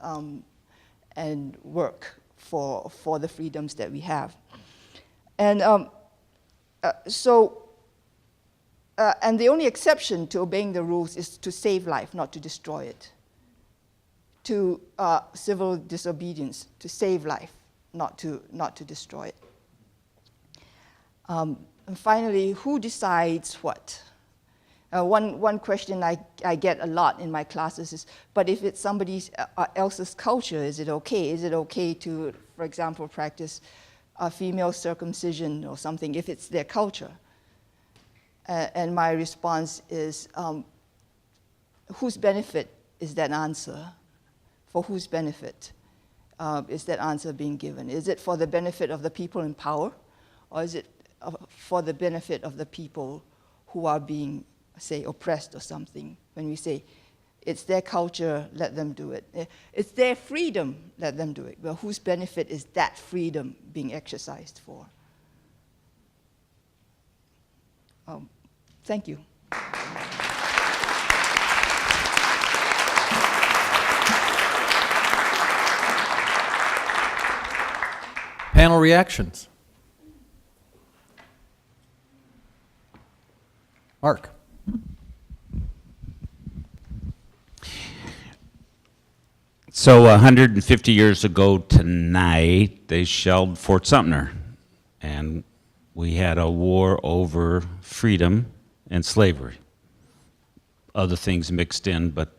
work for the freedoms that we have. And and the only exception to obeying the rules is to save life, not to destroy it. To civil disobedience, to save life, not to destroy it. And finally, who decides what? One question I get a lot in my classes is, but if it's somebody else's culture, is it okay? Is it okay to, for example, practice female circumcision or something if it's their culture? And my response is, whose benefit is that answer? For whose benefit is that answer being given? Is it for the benefit of the people in power, or is it for the benefit of the people who are being, say, oppressed or something? When we say, it's their culture, let them do it. It's their freedom, let them do it. Well, whose benefit is that freedom being exercised for? Thank you. Panel reactions. Mark. So 150 years ago tonight, they shelled Fort Sumter, and we had a war over freedom and slavery. Other things mixed in, but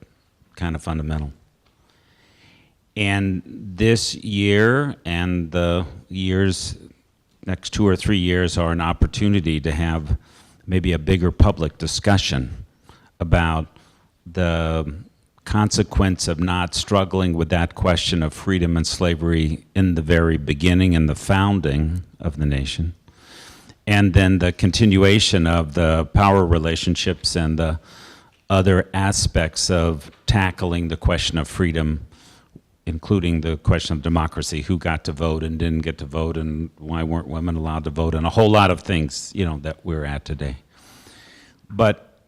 kind of fundamental. And this year and the years, next 2 or 3 years, are an opportunity to have maybe a bigger public discussion about the consequence of not struggling with that question of freedom and slavery in the very beginning, in the founding of the nation, and then the continuation of the power relationships and the other aspects of tackling the question of freedom, including the question of democracy, who got to vote and didn't get to vote, and why weren't women allowed to vote, and a whole lot of things, that we're at today. But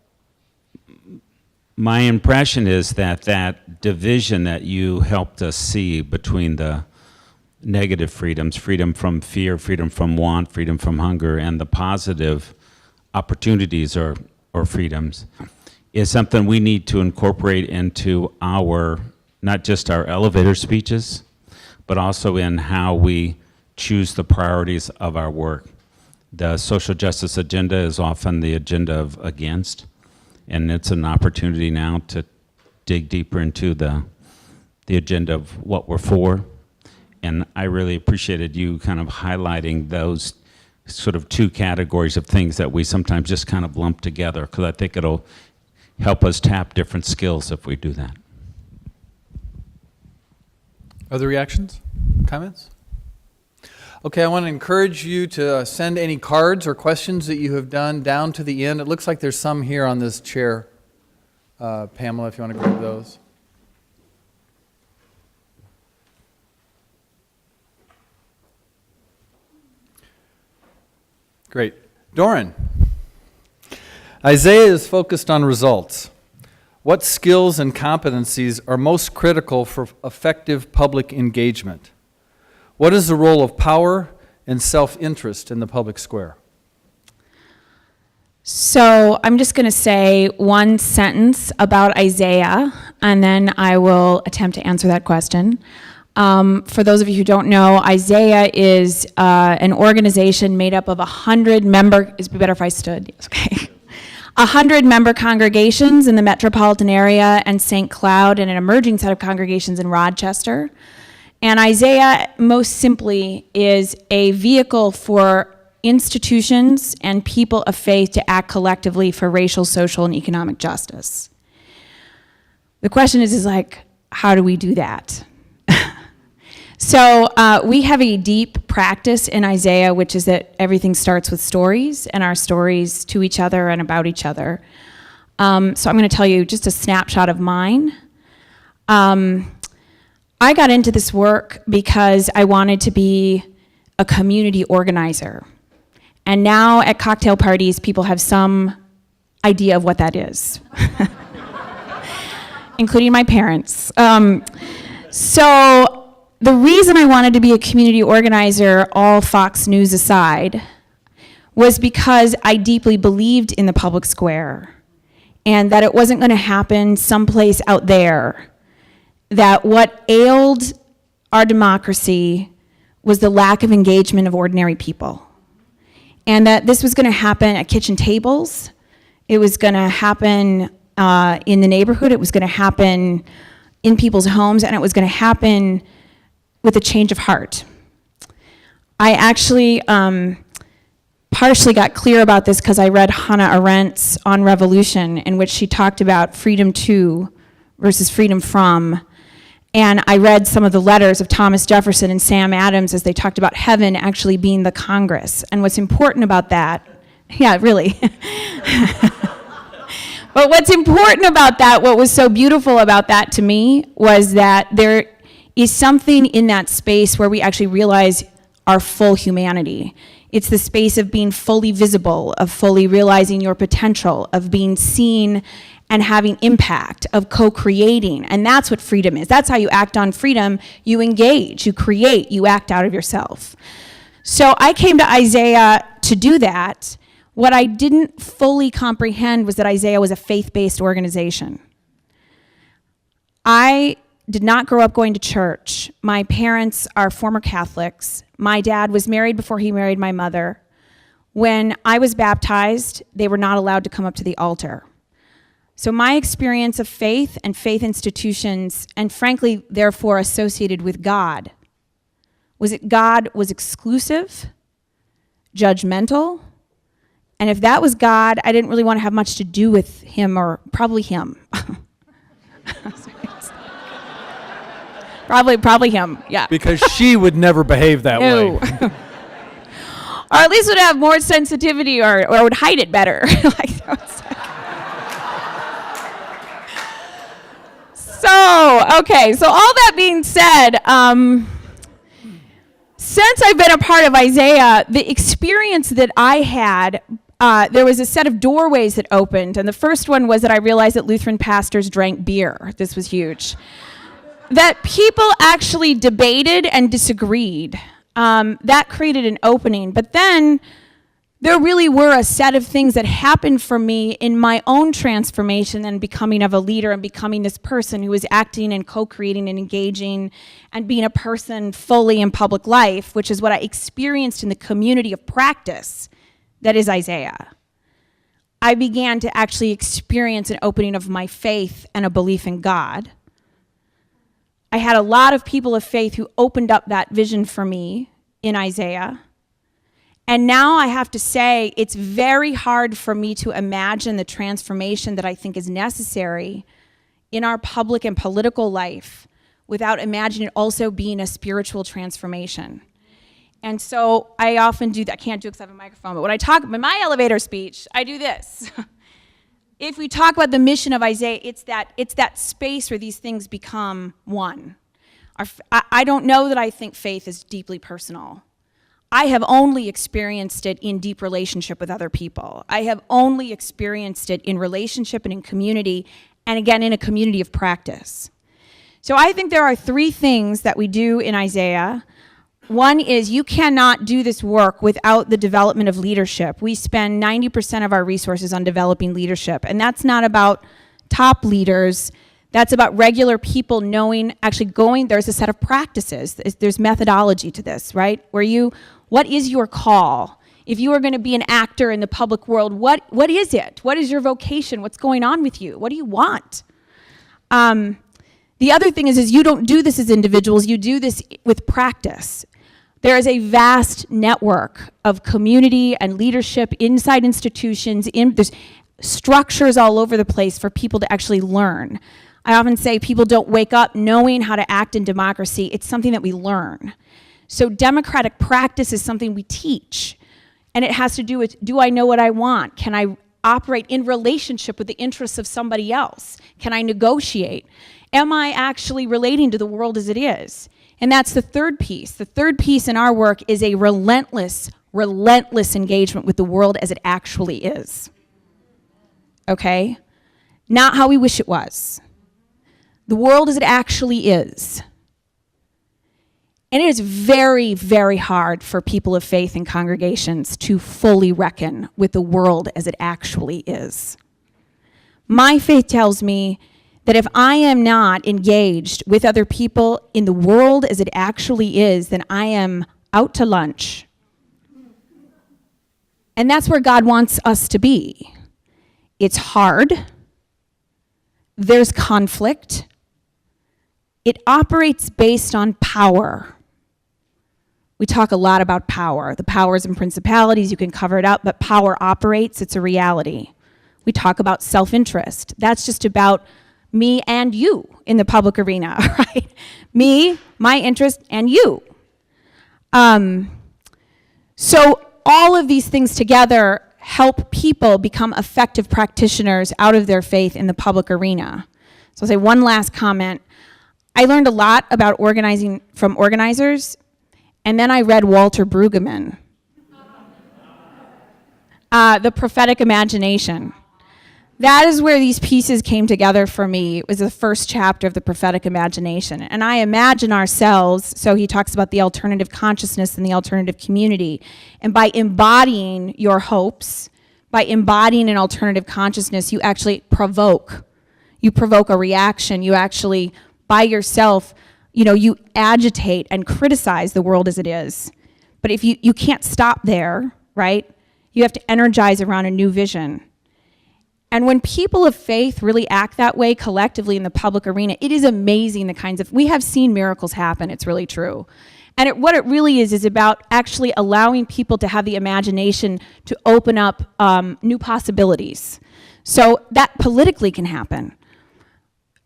my impression is that that division that you helped us see between the negative freedoms, freedom from fear, freedom from want, freedom from hunger, and the positive opportunities or freedoms, is something we need to incorporate into our, not just our elevator speeches, but also in how we choose the priorities of our work. The social justice agenda is often the agenda of against, and it's an opportunity now to dig deeper into the agenda of what we're for. And I really appreciated you kind of highlighting those sort of two categories of things that we sometimes just kind of lump together, because I think it'll help us tap different skills if we do that. Other reactions, comments? Okay, I want to encourage you to send any cards or questions that you have done down to the end. It looks like there's some here on this chair. Pamela, if you want to grab those. Great. Doran. Isaiah is focused on results. What skills and competencies are most critical for effective public engagement? What is the role of power and self-interest in the public square? So I'm just going to say one sentence about Isaiah, and then I will attempt to answer that question. For those of you who don't know, Isaiah is an organization made up of 100 member, it'd be better if I stood, yes, okay. 100 member congregations in the metropolitan area and St. Cloud, and an emerging set of congregations in Rochester. And Isaiah, most simply, is a vehicle for institutions and people of faith to act collectively for racial, social, and economic justice. The question is like, how do we do that? So we have a deep practice in Isaiah, which is that everything starts with stories, and our stories to each other and about each other. So I'm going to tell you just a snapshot of mine. I got into this work because I wanted to be a community organizer. And now at cocktail parties, people have some idea of what that is, including my parents. So the reason I wanted to be a community organizer, all Fox News aside, was because I deeply believed in the public square and that it wasn't going to happen someplace out there, that what ailed our democracy was the lack of engagement of ordinary people. And that this was going to happen at kitchen tables, it was going to happen in the neighborhood, it was going to happen in people's homes, and it was going to happen with a change of heart. I actually partially got clear about this because I read Hannah Arendt's On Revolution, in which she talked about freedom to versus freedom from. And I read some of the letters of Thomas Jefferson and Sam Adams as they talked about heaven actually being the Congress. And what's important about that, yeah, really. But what's important about that, what was so beautiful about that to me, was that there is something in that space where we actually realize our full humanity. It's the space of being fully visible, of fully realizing your potential, of being seen and having impact, of co-creating. And that's what freedom is. That's how you act on freedom. You engage, you create, you act out of yourself. So I came to Isaiah to do that. What I didn't fully comprehend was that Isaiah was a faith-based organization. I did not grow up going to church. My parents are former Catholics. My dad was married before he married my mother. When I was baptized, they were not allowed to come up to the altar. So my experience of faith and faith institutions, and frankly, therefore associated with God, was that God was exclusive, judgmental, and if that was God, I didn't really want to have much to do with him, or probably him. Probably him, yeah. Because she would never behave that No. way. Or at least would have more sensitivity or would hide it better. Like, that was so all that being said, since I've been a part of Isaiah, the experience that I had, there was a set of doorways that opened, and the first one was that I realized that Lutheran pastors drank beer. This was huge. That people actually debated and disagreed. That created an opening. But then there really were a set of things that happened for me in my own transformation and becoming of a leader and becoming this person who was acting and co-creating and engaging and being a person fully in public life, which is what I experienced in the community of practice that is Isaiah. I began to actually experience an opening of my faith and a belief in God. I had a lot of people of faith who opened up that vision for me in Isaiah. And now I have to say, it's very hard for me to imagine the transformation that I think is necessary in our public and political life without imagining it also being a spiritual transformation. And so I often do that. I can't do it because I have a microphone, but when I talk in my elevator speech, I do this. If we talk about the mission of Isaiah, it's that space where these things become one. I don't know that I think faith is deeply personal. I have only experienced it in deep relationship with other people. I have only experienced it in relationship and in community, and again, in a community of practice. So I think there are three things that we do in Isaiah. One is you cannot do this work without the development of leadership. We spend 90% of our resources on developing leadership, and that's not about top leaders. That's about regular people knowing, actually going, there's a set of practices. There's methodology to this, right? What is your call? If you are going to be an actor in the public world, what is it? What is your vocation? What's going on with you? What do you want? The other thing is you don't do this as individuals, you do this with practice. There is a vast network of community and leadership inside institutions. There's structures all over the place for people to actually learn. I often say people don't wake up knowing how to act in democracy. It's something that we learn. So democratic practice is something we teach. And it has to do with, do I know what I want? Can I operate in relationship with the interests of somebody else? Can I negotiate? Am I actually relating to the world as it is? And that's the third piece. The third piece in our work is a relentless engagement with the world as it actually is. Okay? Not how we wish it was. The world as it actually is. And it is very, very hard for people of faith and congregations to fully reckon with the world as it actually is. My faith tells me that if I am not engaged with other people in the world as it actually is, then I am out to lunch. And that's where God wants us to be. It's hard. There's conflict. It operates based on power. We talk a lot about power. The powers and principalities, you can cover it up, but power operates, it's a reality. We talk about self-interest. That's just about me and you in the public arena, right? Me, my interest, and you. So all of these things together help people become effective practitioners out of their faith in the public arena. So I'll say one last comment. I learned a lot about organizing from organizers, and then I read Walter Brueggemann, The Prophetic Imagination. That is where these pieces came together for me. It was the first chapter of The Prophetic Imagination. And I imagine ourselves, so he talks about the alternative consciousness and the alternative community. And by embodying your hopes, by embodying an alternative consciousness, you actually provoke. You provoke a reaction. You actually, by yourself, you agitate and criticize the world as it is. But if you can't stop there, right? You have to energize around a new vision. And when people of faith really act that way collectively in the public arena, it is amazing the kinds of, we have seen miracles happen, it's really true. And what it really is about actually allowing people to have the imagination to open up new possibilities. So that politically can happen.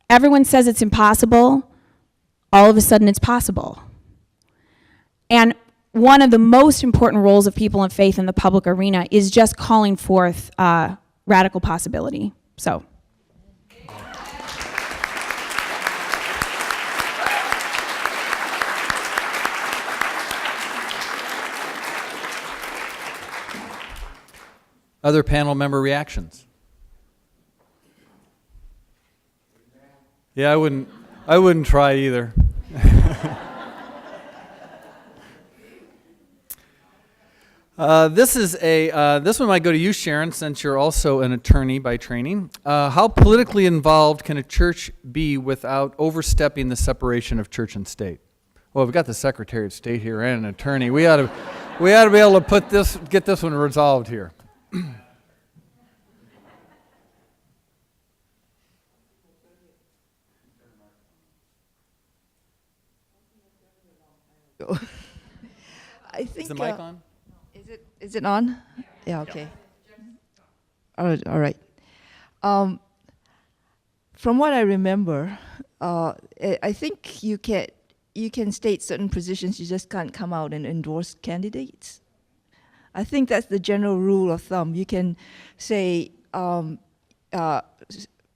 Everyone says it's impossible. all of a sudden it's possible. And one of the most important roles of people in faith in the public arena is just calling forth radical possibility. So. Other panel member reactions? Yeah, I wouldn't try either. This one might go to you, Sharon, since you're also an attorney by training. How politically involved can a church be without overstepping the separation of church and state? Well, we've got the Secretary of State here and an attorney. We ought to be able to get this one resolved here. I think. Is the mic on? Is it on? Yeah. Okay. All right. From what I remember, I think you can state certain positions. You just can't come out and endorse candidates. I think that's the general rule of thumb. You can say,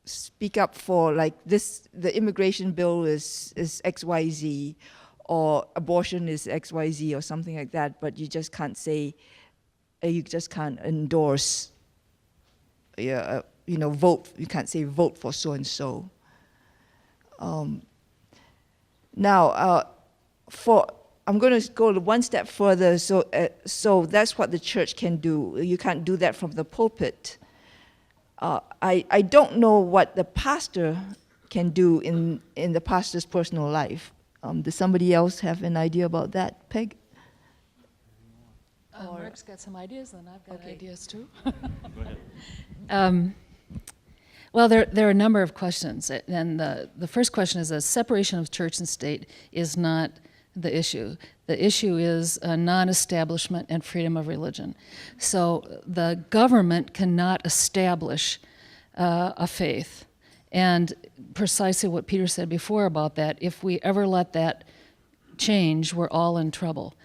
speak up for like this. The immigration bill is XYZ, or abortion is XYZ, or something like that. But you just can't say. You just can't endorse. Vote. You can't say vote for so and so. Now, I'm going to go one step further. So that's what the church can do. You can't do that from the pulpit. I don't know what the pastor can do in the pastor's personal life. Does somebody else have an idea about that, Peg? Mark's got some ideas, and I've got ideas too. Go ahead. Well, there are a number of questions, and the first question is: a separation of church and state is not the issue. The issue is non-establishment and freedom of religion. So the government cannot establish a faith, and precisely what Peter said before about that. If we ever let that change, we're all in trouble.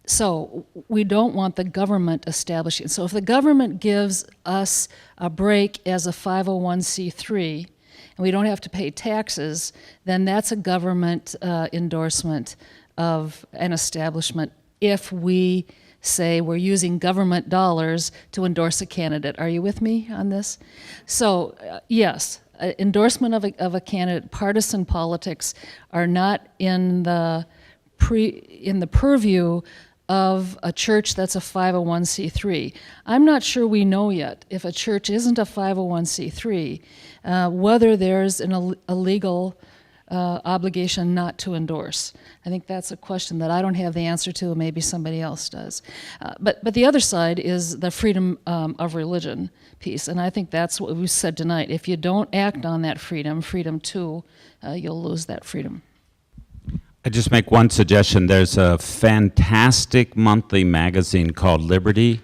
So we don't want the government establishing. So if the government gives us a break as a 501c3, and we don't have to pay taxes, then that's a government endorsement of an establishment if we say we're using government dollars to endorse a candidate. Are you with me on this? So yes, endorsement of a candidate, partisan politics are not in the purview of a church that's a 501c3. I'm not sure we know yet if a church isn't a 501c3, whether there's a legal obligation not to endorse. I think that's a question that I don't have the answer to, and maybe somebody else does. But the other side is the freedom of religion piece, and I think that's what we said tonight. If you don't act on that freedom too, you'll lose that freedom. I just make one suggestion. There's a fantastic monthly magazine called Liberty,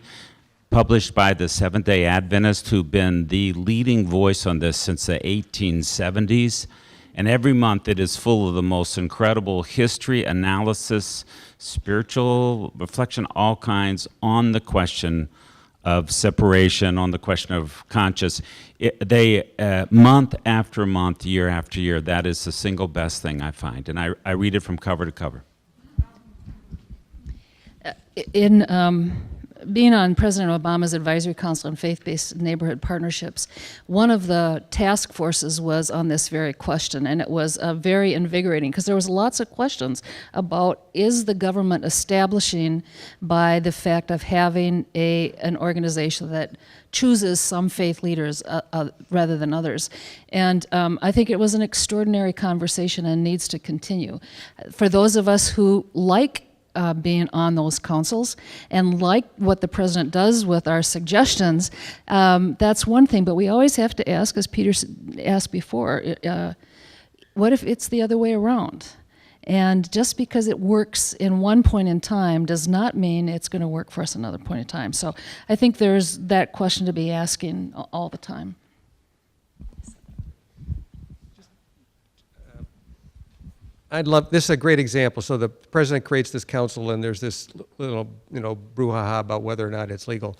published by the Seventh-day Adventists, who've been the leading voice on this since the 1870s. And every month it is full of the most incredible history, analysis, spiritual reflection, all kinds on the question of separation, on the question of conscience. Month after month, year after year, that is the single best thing I find. And I read it from cover to cover. In being on President Obama's Advisory Council on Faith-Based Neighborhood Partnerships, one of the task forces was on this very question, and it was very invigorating because there was lots of questions about, is the government establishing by the fact of having an organization that chooses some faith leaders rather than others. And I think it was an extraordinary conversation and needs to continue. For those of us who like being on those councils and like what the president does with our suggestions, that's one thing, but we always have to ask, as Peter asked before, what if it's the other way around? And just because it works in one point in time does not mean it's going to work for us another point in time. So I think there's that question to be asking all the time. this is a great example. So the president creates this council, and there's this little, brouhaha about whether or not it's legal.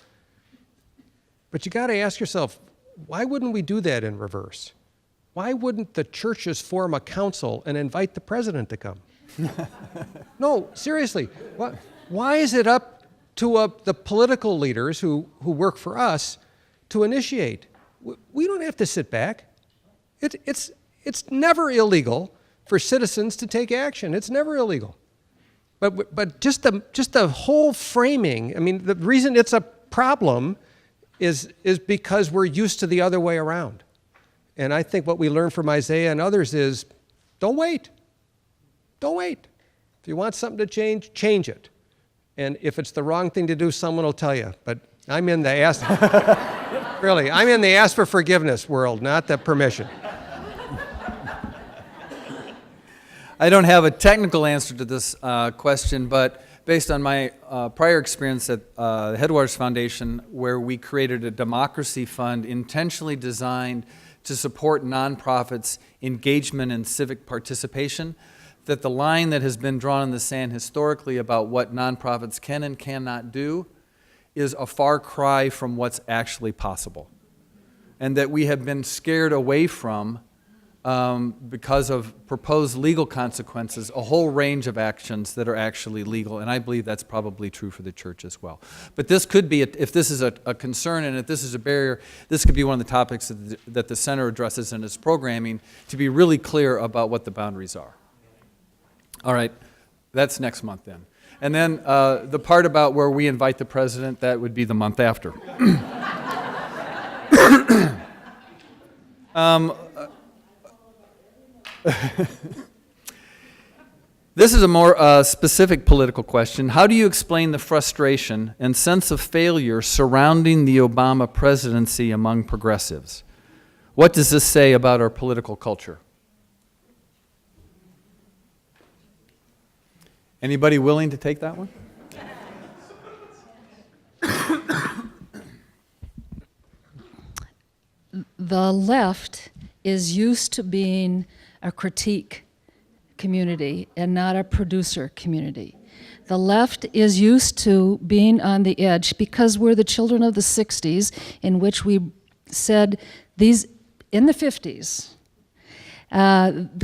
But you got to ask yourself, why wouldn't we do that in reverse? Why wouldn't the churches form a council and invite the president to come? No, seriously. Why is it up to the political leaders who work for us to initiate? We don't have to sit back. It's never illegal for citizens to take action. It's never illegal. But just the whole framing, I mean, the reason it's a problem is because we're used to the other way around. And I think what we learn from Isaiah and others is, don't wait. Don't wait. If you want something to change it. And if it's the wrong thing to do, someone will tell you. But I'm in the I'm in the ask for forgiveness world, not the permission. I don't have a technical answer to this question, but based on my prior experience at the Headwaters Foundation, where we created a democracy fund intentionally designed to support nonprofits' engagement and civic participation, that the line that has been drawn in the sand historically about what nonprofits can and cannot do is a far cry from what's actually possible. And that we have been scared away from, because of proposed legal consequences, a whole range of actions that are actually legal. And I believe that's probably true for the church as well. But this could be, if this is a concern and if this is a barrier, this could be one of the topics that the center addresses in its programming, to be really clear about what the boundaries are. All right, that's next month then. And then the part about where we invite the president, that would be the month after. This is a more specific political question. How do you explain the frustration and sense of failure surrounding the Obama presidency among progressives? What does this say about our political culture? Anybody willing to take that one? The left is used to being a critique community and not a producer community. The left is used to being on the edge because we're the children of the 60s, in which we said these, in the 50s,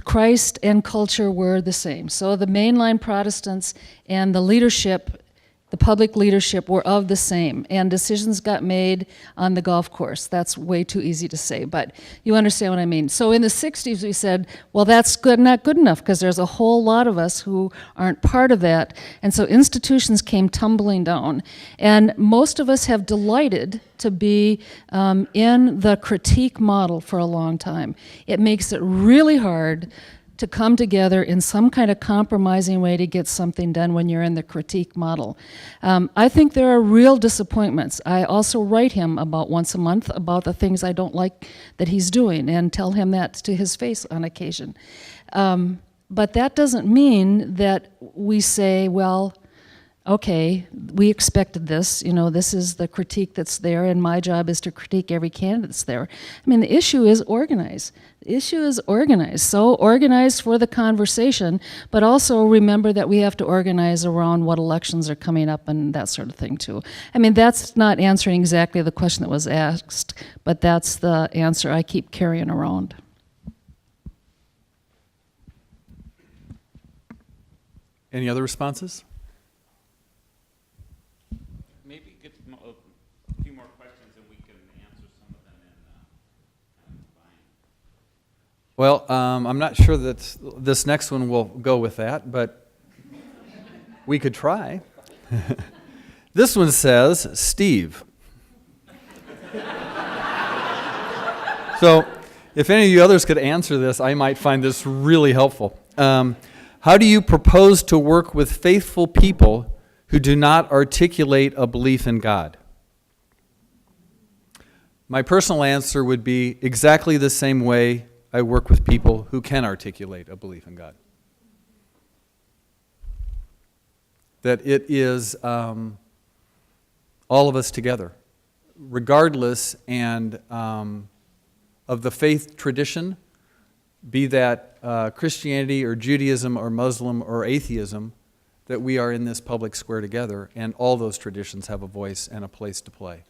Christ and culture were the same. So the mainline Protestants and the leadership, the public leadership, were of the same, and decisions got made on the golf course. That's way too easy to say, but you understand what I mean. So in the 60s we said, well, that's not good enough, because there's a whole lot of us who aren't part of that, and so institutions came tumbling down. And most of us have delighted to be in the critique model for a long time. It makes it really hard to come together in some kind of compromising way to get something done when you're in the critique model. I think there are real disappointments. I also write him about once a month about the things I don't like that he's doing, and tell him that to his face on occasion. But that doesn't mean that we say, well, okay, we expected this, this is the critique that's there, and my job is to critique every candidate that's there. I mean, the issue is organize. The issue is organize. So organize for the conversation, but also remember that we have to organize around what elections are coming up and that sort of thing too. I mean, that's not answering exactly the question that was asked, but that's the answer I keep carrying around. Any other responses? Maybe get a few more questions and we can answer some of them in combined. Well, I'm not sure that this next one will go with that, but we could try. This one says, Steve. So if any of you others could answer this, I might find this really helpful. How do you propose to work with faithful people who do not articulate a belief in God? My personal answer would be exactly the same way I work with people who can articulate a belief in God. That it is all of us together, regardless of the faith tradition, be that Christianity or Judaism or Muslim or atheism, that we are in this public square together, and all those traditions have a voice and a place to play.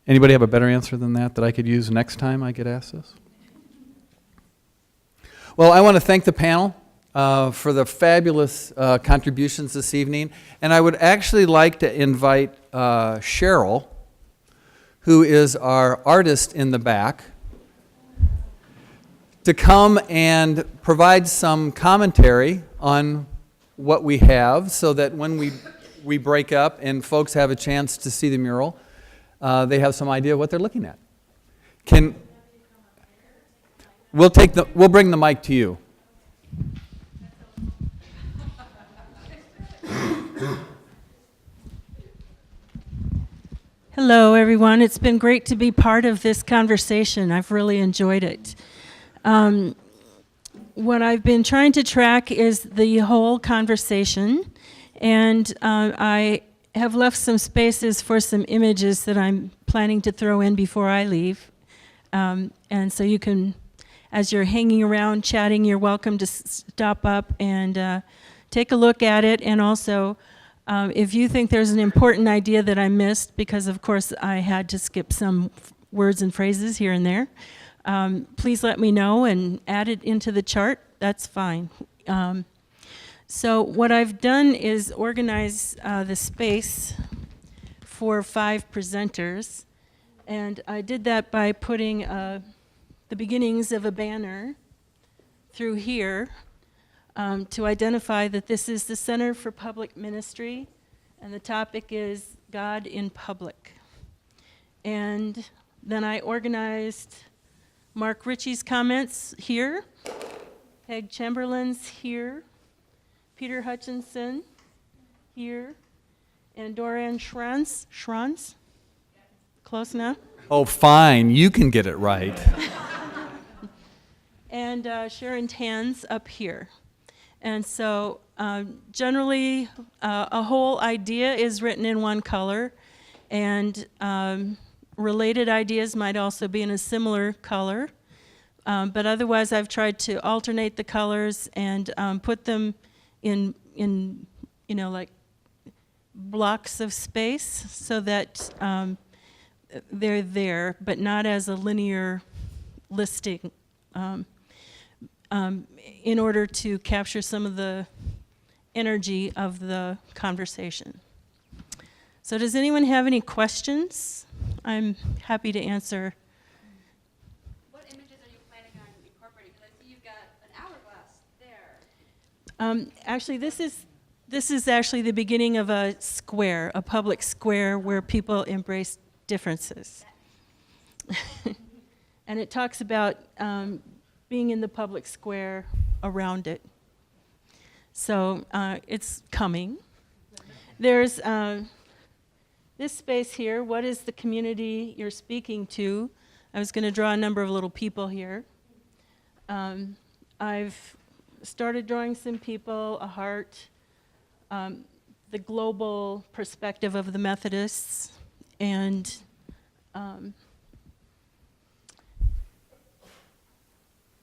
Anybody have a better answer than that I could use next time I get asked this? Well, I want to thank the panel for the fabulous contributions this evening, and I would actually like to invite Cheryl, who is our artist in the back, to come and provide some commentary on what we have, so that when we break up and folks have a chance to see the mural, they have some idea what they're looking at. We'll bring the mic to you. Hello, everyone. It's been great to be part of this conversation. I've really enjoyed it. What I've been trying to track is the whole conversation, and I have left some spaces for some images that I'm planning to throw in before I leave. And so you can, as you're hanging around chatting, you're welcome to stop up and take a look at it. And also, if you think there's an important idea that I missed, because of course I had to skip some words and phrases here and there, please let me know and add it into the chart. That's fine. So what I've done is organize the space for 5 presenters, and I did that by putting the beginnings of a banner through here to identify that this is the Center for Public Ministry, and the topic is God in Public. And then I organized Mark Ritchie's comments here, Peg Chemberlin's here, Peter Hutchinson here, and Doran Schrantz, close enough? Oh, fine, you can get it right. And Sharon Tan's up here. And so generally a whole idea is written in one color, and related ideas might also be in a similar color. But otherwise I've tried to alternate the colors and put them in like blocks of space, so that they're there, but not as a linear listing, in order to capture some of the energy of the conversation. So does anyone have any questions? I'm happy to answer. What images are you planning on incorporating? Because I see you've got an hourglass there. Actually, this is actually the beginning of a square, a public square where people embrace differences. And it talks about being in the public square around it. So it's coming. There's this space here. What is the community you're speaking to? I was going to draw a number of little people here. I've started drawing some people, a heart, the global perspective of the Methodists, and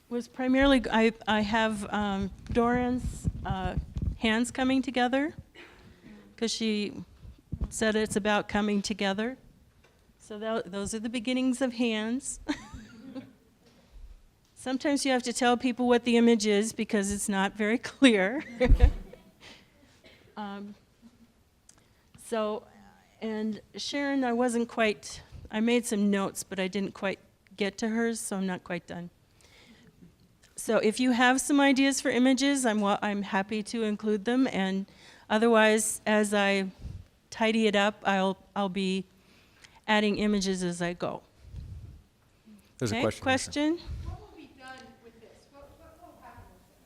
was primarily, I have Doran's hands coming together, because she said it's about coming together. So those are the beginnings of hands. Sometimes you have to tell people what the image is because it's not very clear. And Sharon, I made some notes, but I didn't quite get to hers, so I'm not quite done. So if you have some ideas for images, I'm happy to include them, and otherwise, as I tidy it up, I'll be adding images as I go. There's a question. Question? What will be done with this? What will happen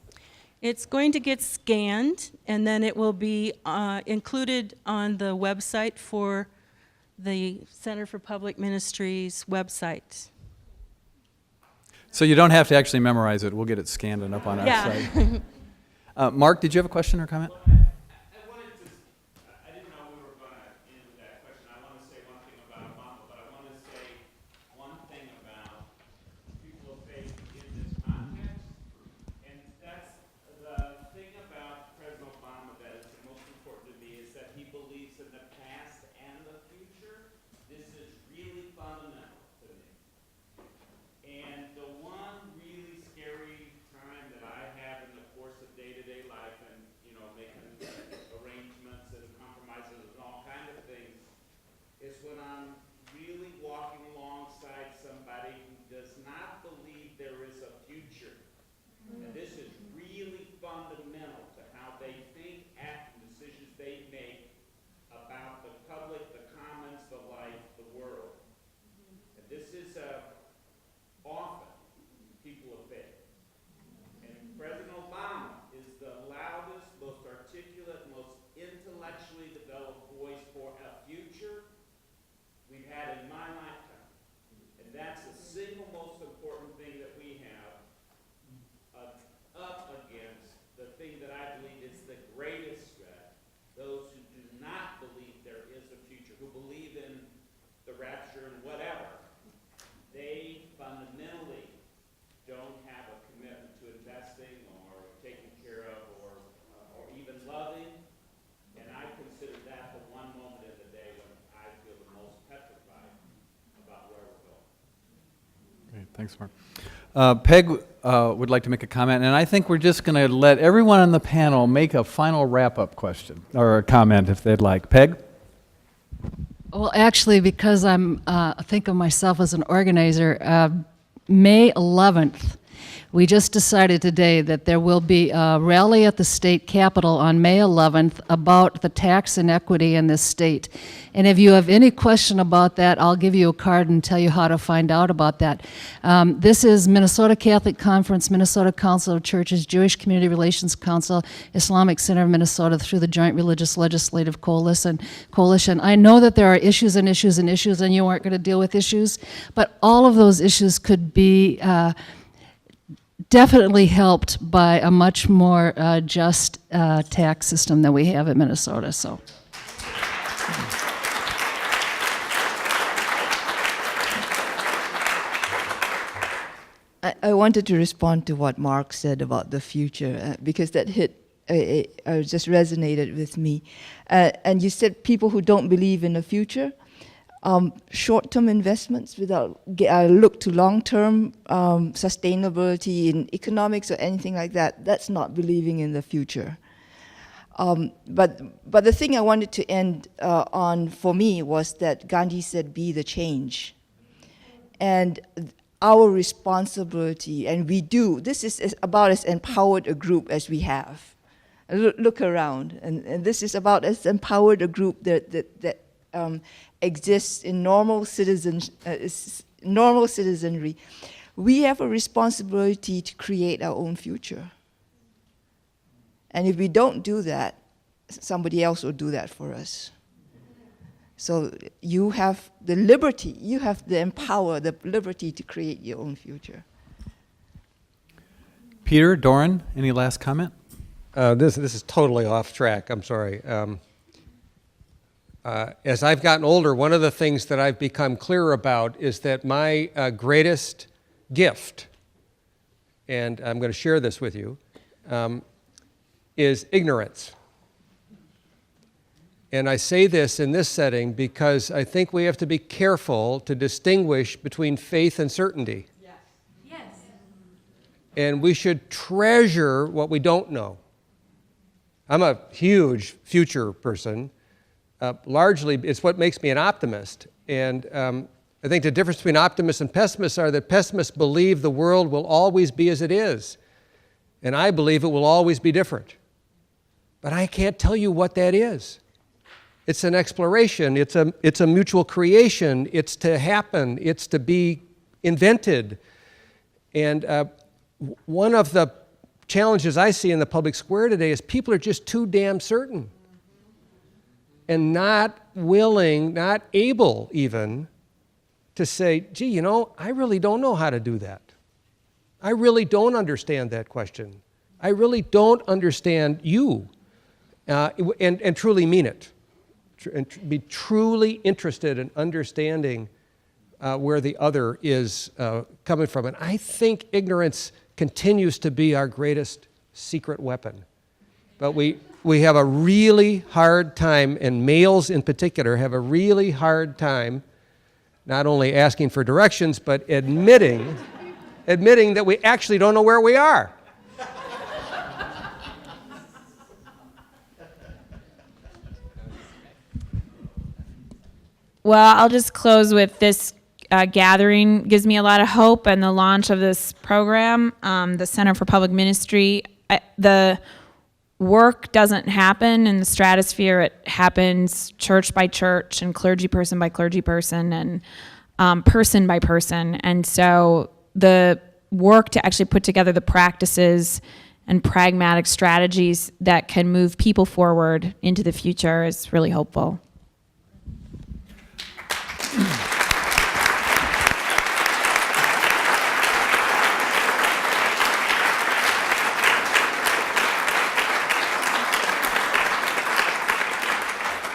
with this? It's going to get scanned, and then it will be included on the website for the Center for Public Ministries website. So you don't have to actually memorize it. We'll get it scanned and up on our Yeah. site. Mark, did you have a question or comment? I didn't know we were going to end with that question. I want to say one thing about Mama, but I want to say one thing about Thanks, Mark. Peg would like to make a comment, and I think we're just going to let everyone on the panel make a final wrap-up question or a comment if they'd like. Peg? Well, actually, because I think of myself as an organizer, May 11th, we just decided today that there will be a rally at the state capitol on May 11th about the tax inequity in this state. And if you have any question about that, I'll give you a card and tell you how to find out about that. This is Minnesota Catholic Conference, Minnesota Council of Churches, Jewish Community Relations Council, Islamic Center of Minnesota through the Joint Religious Legislative Coalition. I know that there are issues and issues and issues, and you aren't going to deal with issues, but all of those issues could be definitely helped by a much more just tax system than we have in Minnesota. So. I wanted to respond to what Mark said about the future because that just resonated with me. And you said people who don't believe in the future, short-term investments without look to long-term sustainability in economics or anything like that. That's not believing in the future. But the thing I wanted to end on for me was that Gandhi said, "Be the change," and our responsibility, and we do. This is about as empowered a group as we have. Look around, and this is about as empowered a group that exists in normal citizenry. We have a responsibility to create our own future. And if we don't do that, somebody else will do that for us. So you have the liberty, you have the liberty to create your own future. Peter, Doran, any last comment? This is totally off track. I'm sorry. As I've gotten older, one of the things that I've become clearer about is that my greatest gift, and I'm going to share this with you, is ignorance. And I say this in this setting because I think we have to be careful to distinguish between faith and certainty. Yes. Yes. And we should treasure what we don't know. I'm a huge future person. Largely, it's what makes me an optimist. And I think the difference between optimists and pessimists are that pessimists believe the world will always be as it is. And I believe it will always be different. But I can't tell you what that is. It's an exploration. It's a mutual creation. It's to happen. It's to be invented. And one of the challenges I see in the public square today is people are just too damn certain and not willing, not able even, to say, gee, I really don't know how to do that. I really don't understand that question. I really don't understand you, and truly mean it. And be truly interested in understanding where the other is coming from. And I think ignorance continues to be our greatest secret weapon. But we have a really hard time, and males in particular have a really hard time not only asking for directions, but admitting that we actually don't know where we are. Well, I'll just close with this gathering gives me a lot of hope, and the launch of this program, the Center for Public Ministry. The work doesn't happen in the stratosphere. It happens church by church and clergy person by clergy person and person by person. And so the work to actually put together the practices and pragmatic strategies that can move people forward into the future is really hopeful.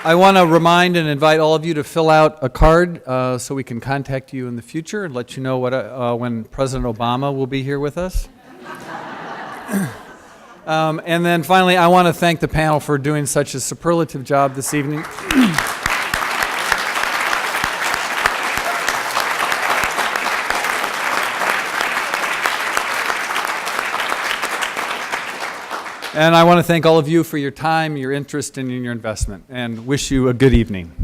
I want to remind and invite all of you to fill out a card so we can contact you in the future and let you know when President Obama will be here with us. And then finally, I want to thank the panel for doing such a superlative job this evening. And I want to thank all of you for your time, your interest, and your investment, and wish you a good evening.